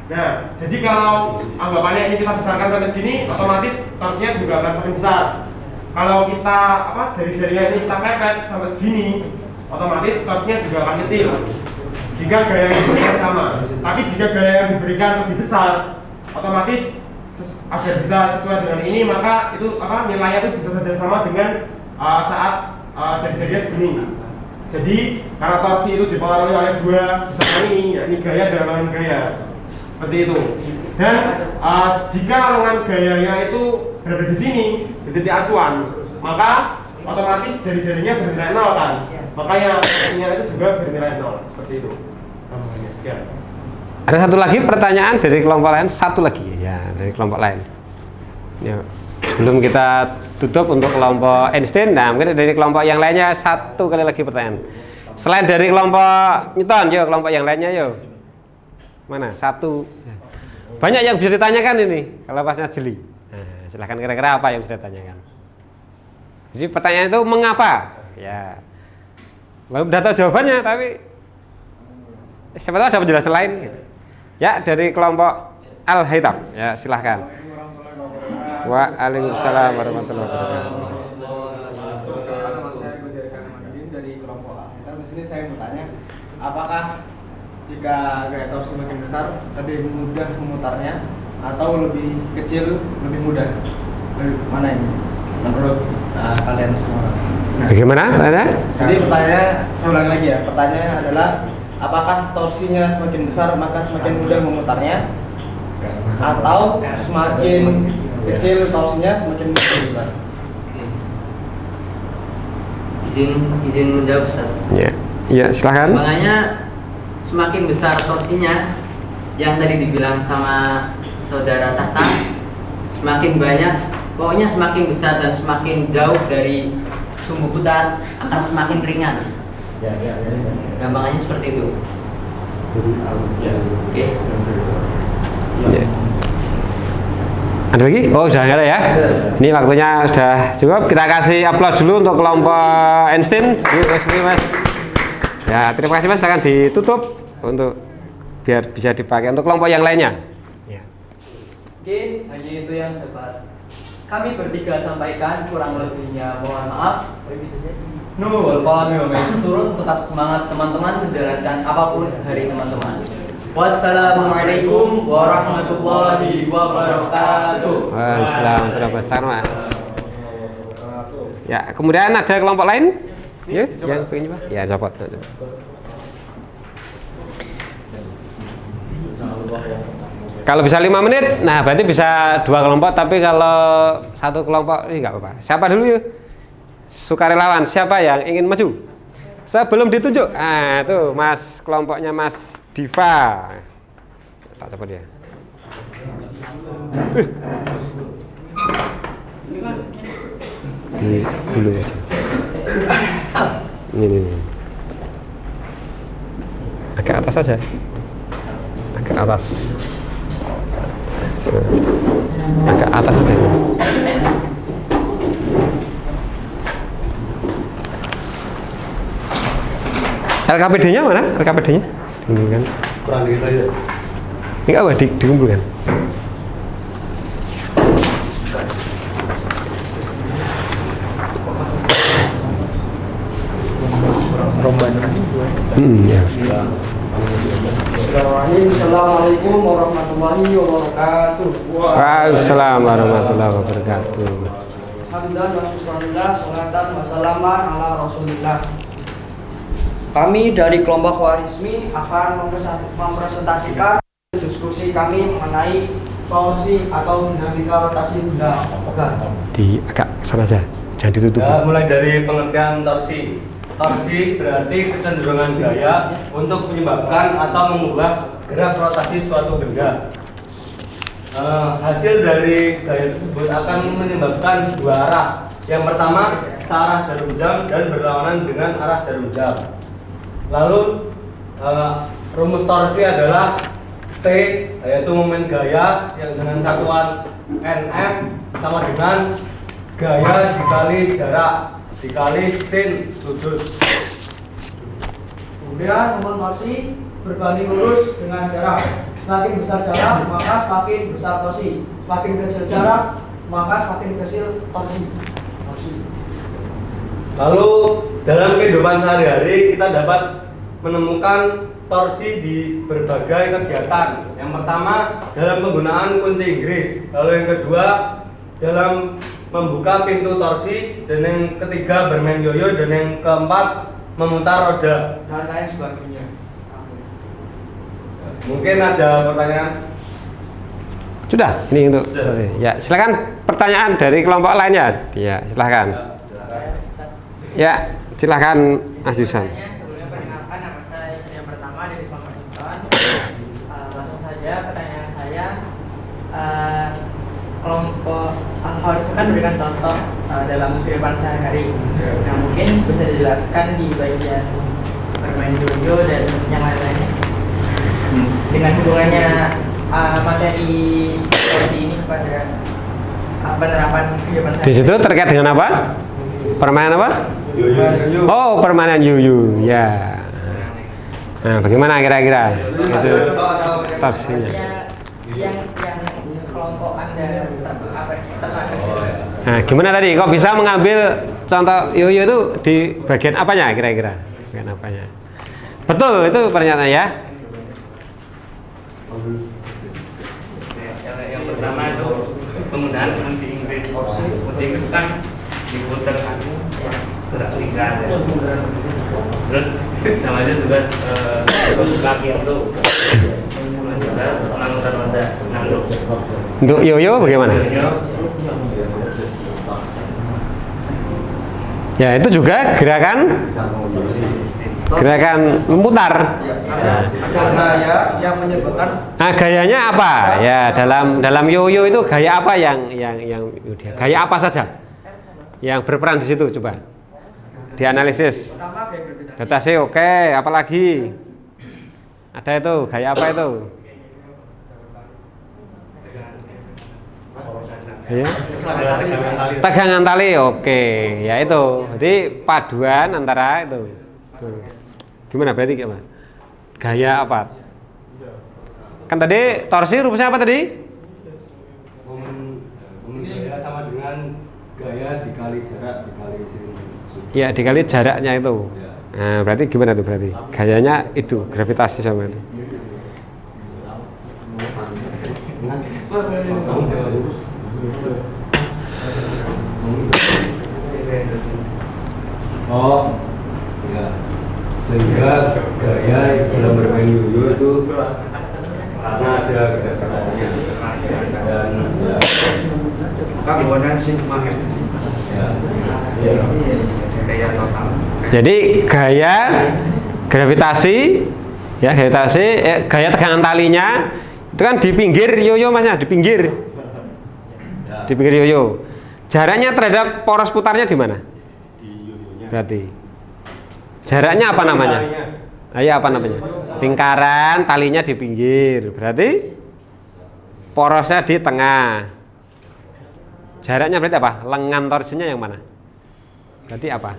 Nah, jadi kalau anggapannya ini kita besarkan sampai segini, otomatis torsinya juga akan semakin besar. Kalau kita jari-jarinya ini kita pepet sampai segini, otomatis torsinya juga akan kecil. Jika gaya yang diberikan sama, tapi jika gaya yang diberikan lebih besar, otomatis agar bisa sesuai dengan ini, maka itu nilainya itu bisa saja sama dengan saat jari-jarinya segini. Jadi karena torsi itu dipengaruhi oleh dua besaran ini, yakni gaya dan lengan gaya. Seperti itu. Dan jika lengan gayanya itu berada di sini, di titik acuan, maka otomatis jari-jarinya bernilai 0 kan. Makanya torsinya itu juga bernilai 0. Seperti itu. Sekian. Ada satu lagi pertanyaan dari kelompok lain, satu lagi ya dari kelompok lain. Ya, sebelum kita tutup untuk kelompok Einstein, nah mungkin dari kelompok yang lainnya satu kali lagi pertanyaan. Selain dari kelompok Newton, yuk kelompok yang lainnya yuk. Mana? Satu. Banyak yang bisa ditanyakan ini kalau pasnya jeli. Nah, silahkan kira-kira apa yang bisa ditanyakan. Jadi pertanyaan itu mengapa? Ya, belum tahu jawabannya, tapi siapa tahu ada penjelasan lain. Gitu. Ya, dari kelompok Al-Haytham. Ya, silahkan. Waalaikumsalam warahmatullahi wabarakatuh. Dari kelompok Al-Haytham di sini saya mau tanya, apakah jika gaya torsi semakin besar lebih mudah memutarnya atau lebih kecil lebih mudah? Mana ini menurut kalian semua? Bagaimana? Tanya? Jadi pertanyaannya, saya ulangi lagi ya. Pertanyaannya adalah apakah torsinya semakin besar maka semakin mudah memutarnya, atau semakin kecil torsinya semakin mudah memutar? Izin menjawab, Ustaz. Ya, ya silahkan. Makanya semakin besar torsinya yang tadi dibilang sama saudara Tata, semakin banyak, pokoknya semakin besar dan semakin jauh dari sumbu putar akan semakin ringan. Gampangannya seperti itu. Oke. Ya. Ada lagi? Oh, sudah nggak ada ya? Ini waktunya sudah cukup. Kita kasih aplaus dulu untuk kelompok Einstein. Yuk, Mas. Ya, terima kasih Mas. Silakan ditutup untuk biar bisa dipakai untuk kelompok yang lainnya. Ya. Mungkin hanya itu yang dapat kami bertiga sampaikan, kurang lebihnya mohon maaf. Nul, turun, tetap semangat teman-teman menjalankan apapun hari teman-teman. Wassalamualaikum warahmatullahi wabarakatuh. Waalaikumsalam warahmatullahi wabarakatuh. Ya, kemudian ada kelompok lain? Ya, yang pengen coba? Ya, copot. Kalau bisa 5 menit, nah berarti bisa 2 kelompok. Tapi kalau satu kelompok ini nggak apa-apa. Siapa dulu yuk? Sukarelawan, siapa yang ingin maju? Sebelum ditunjuk, nah itu Mas, kelompoknya Mas Diva. Tak coba dia. Di gulung aja. Ini. Agak atas saja. Agak atas. Agak atas aja. LKPD-nya mana? LKPD-nya? Dikumpulkan. Kurang dikit aja. Enggak apa, dikumpulkan. Ya. Assalamualaikum warahmatullahi wabarakatuh. Waalaikumsalam warahmatullahi wabarakatuh. Alhamdulillah wa syukurillah, sholatan wa salaman ala rasulillah. Kami dari kelompok Warismi akan mempresentasikan diskusi kami mengenai torsi atau dinamika rotasi benda. Di agak sana aja, jangan ditutup. Ya, mulai dari pengertian torsi. Torsi berarti kecenderungan gaya untuk menyebabkan atau mengubah gerak rotasi suatu benda. Hasil dari gaya tersebut akan menyebabkan dua arah. Yang pertama, searah jarum jam dan berlawanan dengan arah jarum jam. Lalu rumus torsi adalah T, yaitu momen gaya yang dengan satuan Nm sama dengan gaya dikali jarak dikali sin sudut. Kemudian momen torsi berbanding lurus dengan jarak. Semakin besar jarak maka semakin besar torsi. Semakin kecil jarak maka semakin kecil torsi. Lalu dalam kehidupan sehari-hari kita dapat menemukan torsi di berbagai kegiatan. Yang pertama dalam penggunaan kunci Inggris. Lalu yang kedua dalam membuka pintu torsi, dan yang ketiga bermain yoyo, dan yang keempat memutar roda Dan lain sebagainya. Mungkin ada pertanyaan? Sudah, ini untuk ya, silakan pertanyaan dari kelompok lainnya. Ya, silakan. Ya, silakan Mas Jusan. Sebelumnya perkenalkan, nama saya yang pertama dari kelompok Jusan. Langsung saja pertanyaan saya. Kelompok Al-Khawarizmi kan memberikan contoh dalam kehidupan sehari-hari. Nah, mungkin bisa dijelaskan di bagian bermain yoyo dan yang lain-lainnya dengan hubungannya materi seperti ini kepada penerapan kehidupan Di sehari-hari. situ terkait dengan apa? Permainan apa? Yoyo. Oh, permainan yuyu. Ya. Nah, bagaimana kira-kira itu torsinya? Yang kelompok Anda tertarik. Nah, gimana tadi? Kok bisa mengambil contoh yoyo itu di bagian apanya kira-kira? Bagian apanya? Betul, itu pernyataan ya. Yang pertama itu penggunaan kunci Inggris. Kunci Inggris kan diputar gerak tiga. Terus sama aja juga kaki itu sama juga memutar roda. Untuk yoyo bagaimana? Ya, itu juga gerakan memutar. Ada gaya yang menyebutkan. Nah, gayanya apa? Ya, dalam yoyo itu gaya apa yang gaya apa saja yang berperan di situ, coba dianalisis. Pertama gaya gravitasi. Rotasi oke, apalagi ada itu gaya apa itu? Ya. Tegangan tali, oke, ya itu. Jadi paduan antara itu. Gimana berarti gimana? Gaya apa? Kan tadi torsi rumusnya apa tadi? Momen gaya sama dengan gaya dikali jarak dikali sin sudut. Ya, dikali jaraknya itu. Nah, berarti gimana tuh berarti? Gayanya itu gravitasi sama itu. Oh, ya. Sehingga gaya dalam bermain yoyo itu karena ada gravitasinya dan ya, Maka sigma f. gaya total. Jadi gaya gravitasi, ya gravitasi, gaya tegangan talinya itu kan di pinggir yoyo masnya, di pinggir yoyo. Jaraknya terhadap poros putarnya di mana? Berarti jaraknya apa namanya? Ayo apa namanya? Lingkaran, talinya di pinggir. Berarti porosnya di tengah. Jaraknya berarti apa? Lengan torsinya yang mana? Berarti apa?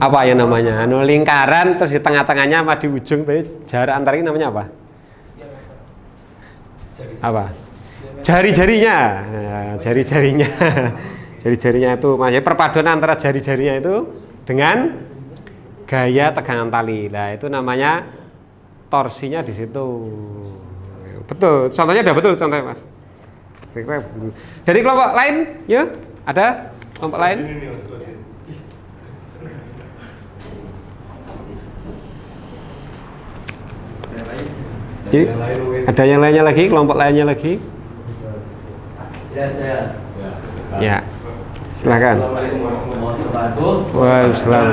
Apa ya namanya? Anu lingkaran terus di tengah-tengahnya sama di ujung, berarti jarak antara ini namanya apa? Apa? Jari-jarinya. Nah, jari-jarinya. Jari-jarinya itu maksudnya perpaduan antara jari-jarinya itu dengan gaya tegangan tali. Nah, itu namanya torsinya di situ. Betul. Contohnya udah betul contohnya, Mas. Dari kelompok lain, ya? Ada kelompok lain? Ada yang lainnya lagi, kelompok lainnya lagi? Ya, saya. Ya. Silakan. Assalamualaikum warahmatullahi wabarakatuh. Waalaikumsalam.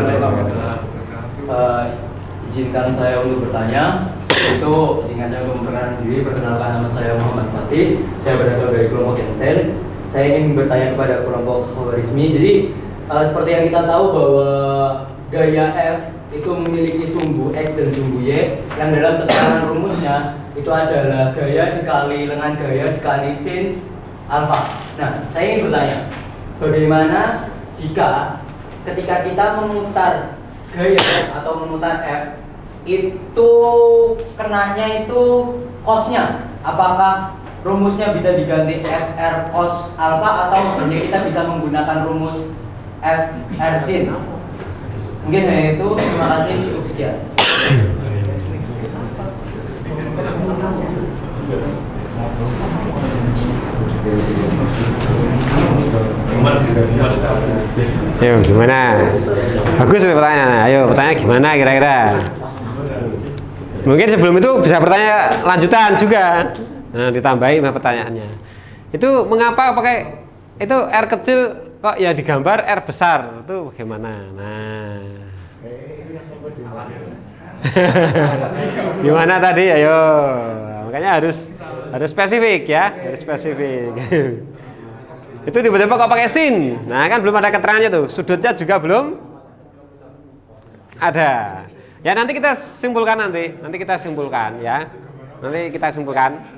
Izinkan saya untuk bertanya. Izinkan saya untuk memperkenalkan diri. Perkenalkan, nama saya Muhammad Fatih. Saya berasal dari kelompok Einstein. Saya ingin bertanya kepada kelompok Khawarizmi. Jadi seperti yang kita tahu bahwa gaya F itu memiliki sumbu X dan sumbu Y, yang dalam tekanan rumusnya itu adalah gaya dikali lengan gaya dikali sin alfa. Nah, saya ingin bertanya, bagaimana jika ketika kita memutar gaya atau memutar F itu kenanya itu cosnya, apakah rumusnya bisa diganti FR cos alfa atau hanya kita bisa menggunakan rumus FR sin? Mungkin hanya itu. Terima kasih, cukup sekian. Ayo gimana? Bagus pertanyaan. Ayo pertanyaan gimana kira-kira? Mungkin sebelum itu bisa bertanya lanjutan juga. Nah, ditambahi pertanyaannya. Itu mengapa pakai itu R kecil kok ya digambar R besar? Itu bagaimana? Nah. Gimana tadi? Ayo. Makanya harus spesifik ya, harus spesifik. Itu tiba-tiba kok pakai sin. Nah, kan belum ada keterangannya tuh. Sudutnya juga belum ada. Ya nanti kita simpulkan nanti kita simpulkan ya. Nanti kita simpulkan.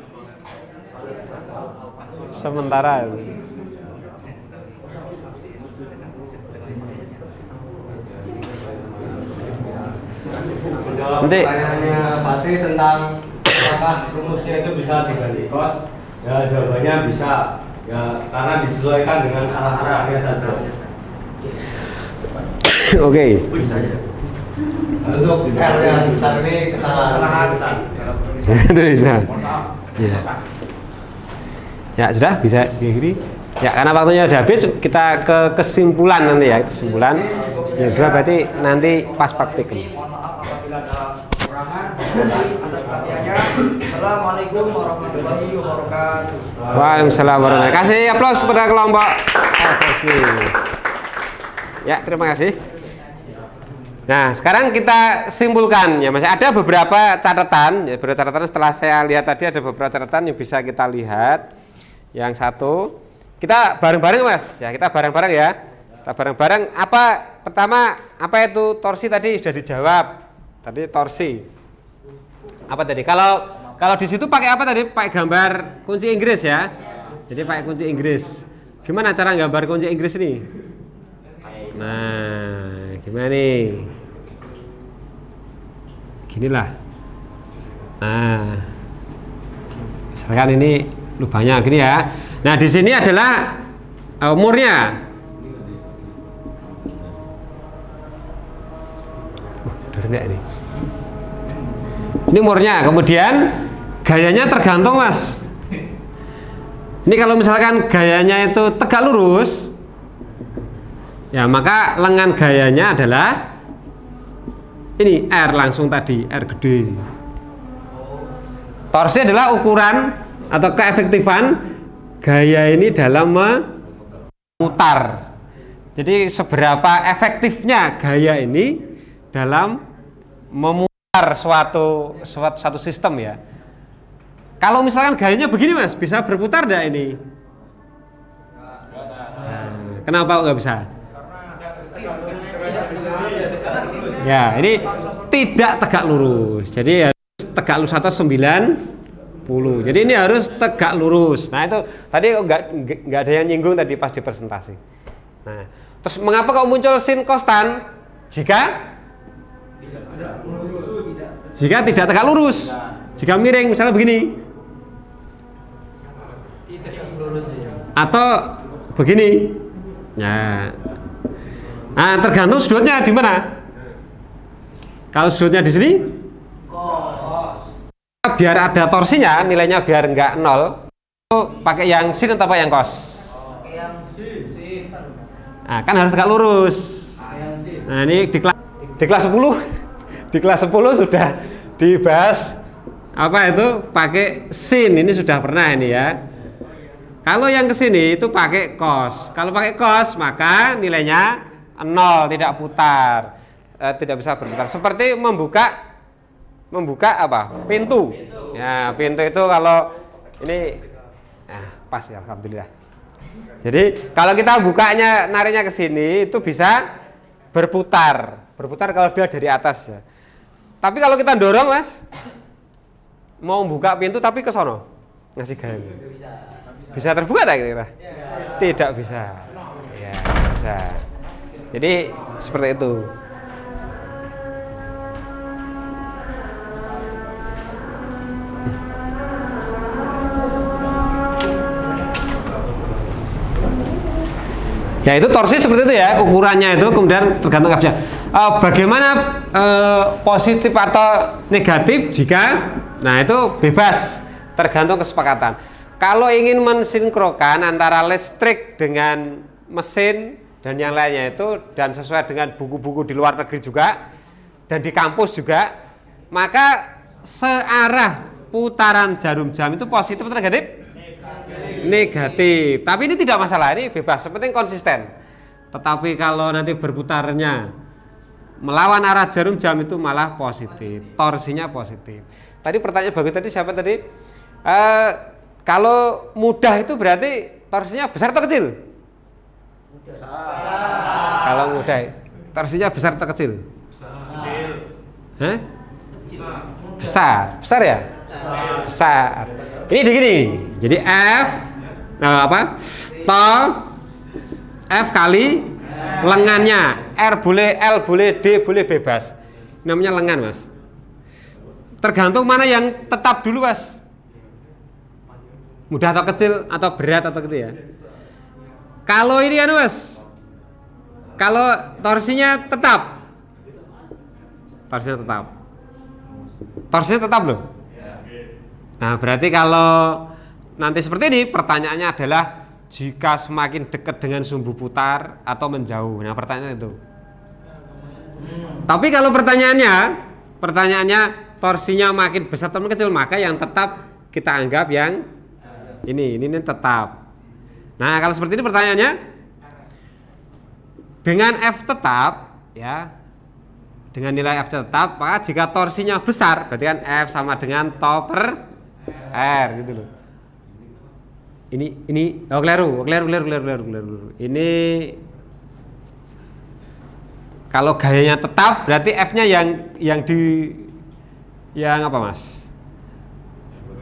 Sementara Menjawab nanti pertanyaannya Fatih tentang apakah rumusnya itu bisa diganti cos, ya jawabannya bisa ya, karena disesuaikan dengan arah-arahnya saja. Oke. Untuk R yang besar ini kesalahan besar. Itu bisa. Ya. Ya sudah bisa begini. Ya karena waktunya sudah habis, kita ke kesimpulan nanti ya, kesimpulan. Yang kedua berarti nanti pas praktikum. Mohon maaf apabila ada kekurangan. Atas perhatiannya. Assalamualaikum warahmatullahi wabarakatuh. Waalaikumsalam warahmatullahi wabarakatuh. Kasih aplaus pada kelompok FSB. Ya terima kasih. Nah sekarang kita simpulkan ya, masih ada beberapa catatan. Ya, beberapa catatan setelah saya lihat tadi ada beberapa catatan yang bisa kita lihat. Yang satu, kita bareng-bareng Mas. Ya kita bareng-bareng ya. Kita bareng-bareng. Pertama apa itu torsi tadi sudah dijawab. Tadi torsi. Apa tadi? Kalau di situ pakai apa tadi? Pakai gambar kunci Inggris ya. Jadi pakai kunci Inggris. Gimana cara gambar kunci Inggris ini? Nah, gimana nih? Ginilah. Nah, misalkan ini lubangnya gini ya. Nah, di sini adalah umurnya. Enggak ini. Ini umurnya, kemudian gayanya tergantung Mas. Ini kalau misalkan gayanya itu tegak lurus, ya maka lengan gayanya adalah ini R langsung tadi, R gede. Torsi adalah ukuran atau keefektifan gaya ini dalam memutar. Jadi seberapa efektifnya gaya ini dalam memutar suatu sistem ya. Kalau misalkan gayanya begini Mas, bisa berputar enggak ini? Nah, kenapa nggak bisa? Ya, ini tidak tegak lurus. Jadi ya tegak lurus atau 90. Jadi ini harus tegak lurus. Nah itu tadi nggak ada yang nyinggung tadi pas di presentasi. Nah, terus mengapa kok muncul sin konstan jika tidak tegak lurus? Jika miring misalnya begini atau begini. Nah, tergantung sudutnya di mana. Kalau sudutnya di sini, biar ada torsinya, nilainya biar nggak 0, pakai yang sin atau pakai yang cos? Nah, kan harus tegak lurus. Nah, ini di kelas 10 di kelas 10 sudah dibahas apa itu pakai sin. Ini sudah pernah ini ya. Kalau yang kesini itu pakai cos. Kalau pakai cos maka nilainya 0, tidak putar, tidak bisa berputar. Seperti membuka apa? Pintu. Ya, pintu itu kalau ini pas ya, alhamdulillah. Jadi kalau kita bukanya nariknya ke sini itu bisa berputar kalau dia dari atas ya. Tapi kalau kita dorong Mas, mau buka pintu tapi ke sono ngasih gaya. Bisa terbuka tak kira-kira? Tidak bisa. Ya, bisa. Jadi seperti itu. Ya itu torsi seperti itu ya, ukurannya itu kemudian tergantung F-nya. Bagaimana positif atau negatif jika, nah itu bebas, tergantung kesepakatan. Kalau ingin mensinkronkan antara listrik dengan mesin dan yang lainnya itu, dan sesuai dengan buku-buku di luar negeri juga dan di kampus juga, maka searah putaran jarum jam itu positif atau negatif? Negatif. Tapi ini tidak masalah, ini bebas, sepenting konsisten. Tetapi kalau nanti berputarnya melawan arah jarum jam itu malah positif, torsinya positif. Tadi pertanyaan bagus tadi siapa tadi? Kalau mudah itu berarti torsinya besar atau kecil? Kalau mudah, torsinya besar atau kecil? Besar ya? Besar. Ini gini. Jadi F F kali lengannya, R boleh, L boleh, D boleh, bebas. Namanya lengan Mas. Tergantung mana yang tetap dulu Mas. Mudah atau kecil atau berat atau gitu ya. Kalau ini Mas, kalau torsinya tetap. Torsinya tetap loh. Nah berarti kalau nanti seperti ini pertanyaannya adalah jika semakin dekat dengan sumbu putar atau menjauh. Nah pertanyaan itu. Tapi kalau pertanyaannya torsinya makin besar atau makin kecil, maka yang tetap kita anggap yang ini tetap. Nah kalau seperti ini pertanyaannya dengan F tetap ya, dengan nilai F tetap, maka jika torsinya besar berarti kan F sama dengan tau per R gitu loh. Ini keliru. Ini kalau gayanya tetap berarti F-nya yang apa Mas?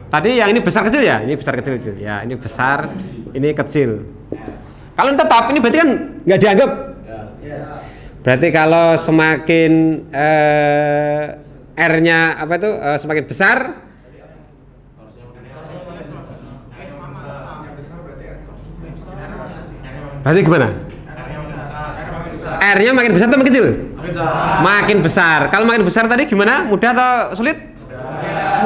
Tadi yang ini besar kecil ya? Ini besar kecil itu. Ya, ini besar, ini kecil. Kalau ini tetap ini berarti kan nggak dianggap. Berarti kalau semakin R-nya apa itu semakin besar, berarti gimana? R-nya makin besar atau makin kecil? Makin besar. Kalau makin besar tadi gimana? Mudah atau sulit?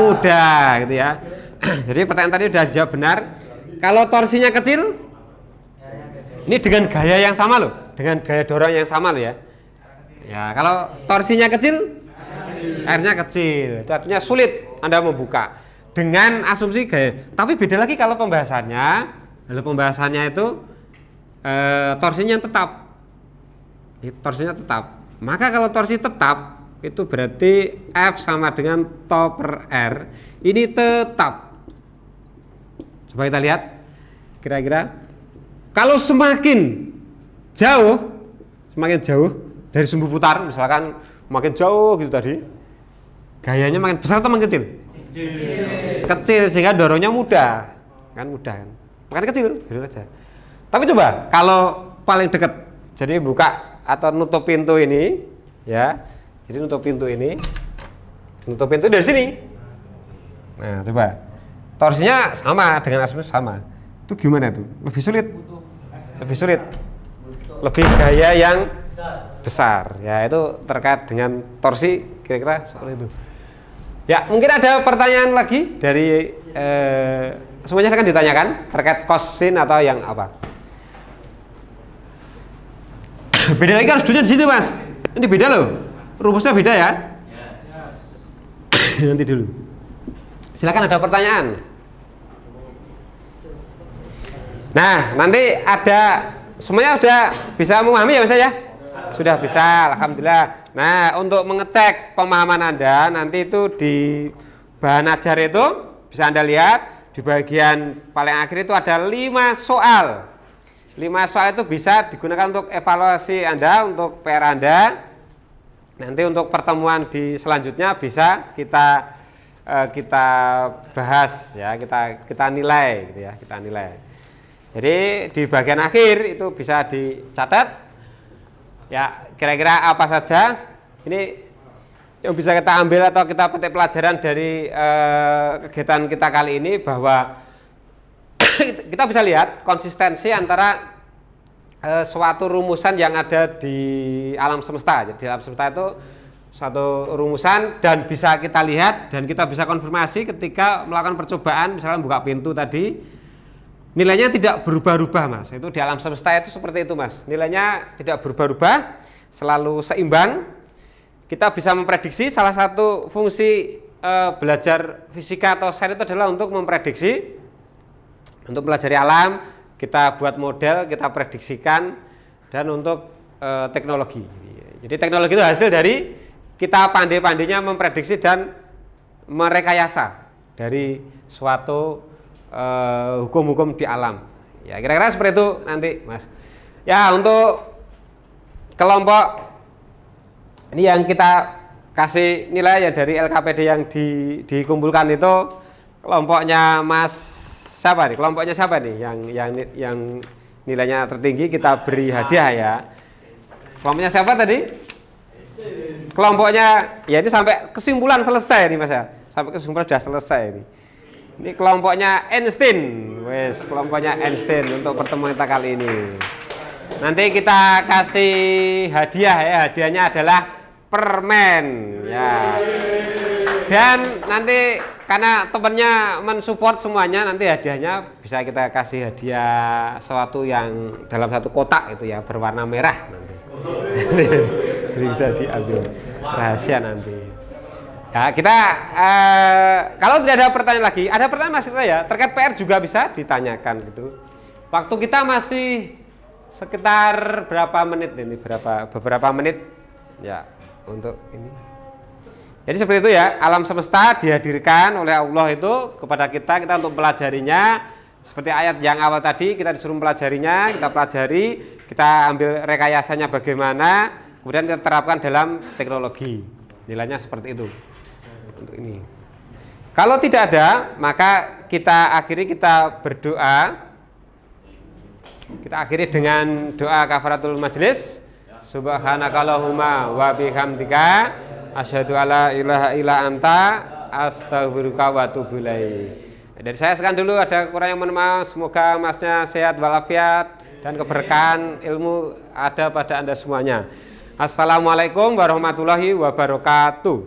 Mudah gitu ya. Jadi pertanyaan tadi sudah dijawab benar. Kalau torsinya kecil, ini dengan gaya yang sama loh, dengan gaya dorong yang sama loh ya. Ya, kalau torsinya kecil, R-nya kecil. Itu artinya sulit Anda membuka dengan asumsi gaya. Tapi beda lagi kalau pembahasannya. Kalau pembahasannya itu torsinya tetap. Torsinya tetap. Maka kalau torsi tetap itu berarti F sama dengan tau per R. Ini tetap. Coba kita lihat. Kira-kira kalau semakin jauh dari sumbu putar, misalkan makin jauh gitu tadi, gayanya makin besar atau makin kecil? Kecil, sehingga dorongnya mudah kan, makin kecil gitu aja. Tapi coba kalau paling dekat, jadi buka atau nutup pintu ini ya, jadi nutup pintu dari sini. Nah coba torsinya sama dengan asumsi sama, itu gimana itu? Lebih sulit, lebih gaya yang besar ya, itu terkait dengan torsi, kira-kira seperti itu ya. Mungkin ada pertanyaan lagi dari semuanya akan ditanyakan terkait kosin atau yang apa. Beda lagi harus duduknya di sini mas, ini beda loh, rumusnya beda ya. Nanti dulu, silakan ada pertanyaan. Nah nanti ada, semuanya sudah bisa memahami ya mas ya? Sudah bisa, alhamdulillah. Nah untuk mengecek pemahaman Anda nanti itu di bahan ajar itu bisa Anda lihat di bagian paling akhir itu ada 5 soal. 5 soal itu bisa digunakan untuk evaluasi Anda, untuk PR Anda. Nanti untuk pertemuan di selanjutnya bisa kita bahas ya, kita nilai gitu ya, kita nilai. Jadi di bagian akhir itu bisa dicatat ya, kira-kira apa saja ini yang bisa kita ambil atau kita petik pelajaran dari kegiatan kita kali ini, bahwa kita bisa lihat konsistensi antara suatu rumusan yang ada di alam semesta. Jadi alam semesta itu suatu rumusan dan bisa kita lihat dan kita bisa konfirmasi ketika melakukan percobaan, misalnya buka pintu tadi. Nilainya tidak berubah-ubah mas, itu di alam semesta itu seperti itu mas, nilainya tidak berubah-ubah, selalu seimbang. Kita bisa memprediksi, salah satu fungsi belajar fisika atau sains itu adalah untuk memprediksi, untuk pelajari alam, kita buat model, kita prediksikan, dan untuk teknologi. Jadi teknologi itu hasil dari kita pandai-pandainya memprediksi dan merekayasa dari suatu hukum-hukum di alam ya, kira-kira seperti itu nanti mas ya. Untuk kelompok ini yang kita kasih nilai ya dari LKPD yang dikumpulkan itu, kelompoknya mas siapa nih, kelompoknya siapa nih yang nilainya tertinggi kita beri hadiah ya. Kelompoknya siapa tadi? Kelompoknya ya, ini sampai kesimpulan selesai nih mas ya, sampai kesimpulan sudah selesai ini. Ini kelompoknya Einstein, wes kelompoknya Einstein untuk pertemuan kita kali ini. Nanti kita kasih hadiah ya, hadiahnya adalah permen ya. Dan nanti karena temennya mensupport semuanya, nanti hadiahnya bisa kita kasih hadiah sesuatu yang dalam satu kotak itu ya, berwarna merah nanti. Jadi bisa diambil, rahasia nanti. Ya, kita kalau tidak ada pertanyaan lagi, ada pertanyaan masih ya terkait PR juga bisa ditanyakan gitu. Waktu kita masih sekitar berapa menit ini, beberapa menit ya untuk ini. Jadi seperti itu ya, alam semesta dihadirkan oleh Allah itu kepada kita untuk pelajarinya. Seperti ayat yang awal tadi, kita disuruh pelajarinya, kita pelajari, kita ambil rekayasanya bagaimana, kemudian kita terapkan dalam teknologi. Nilainya seperti itu. Untuk ini. Kalau tidak ada, maka kita berdoa. Kita akhiri dengan doa kafaratul majlis. Subhanakallahumma wa bihamdika asyhadu alla ilaha illa anta astaghfiruka wa atubu ilaik. Dari saya sekian dulu, ada kurang yang mohon maaf. Semoga masnya sehat walafiat dan keberkahan ilmu ada pada Anda semuanya. Assalamualaikum warahmatullahi wabarakatuh.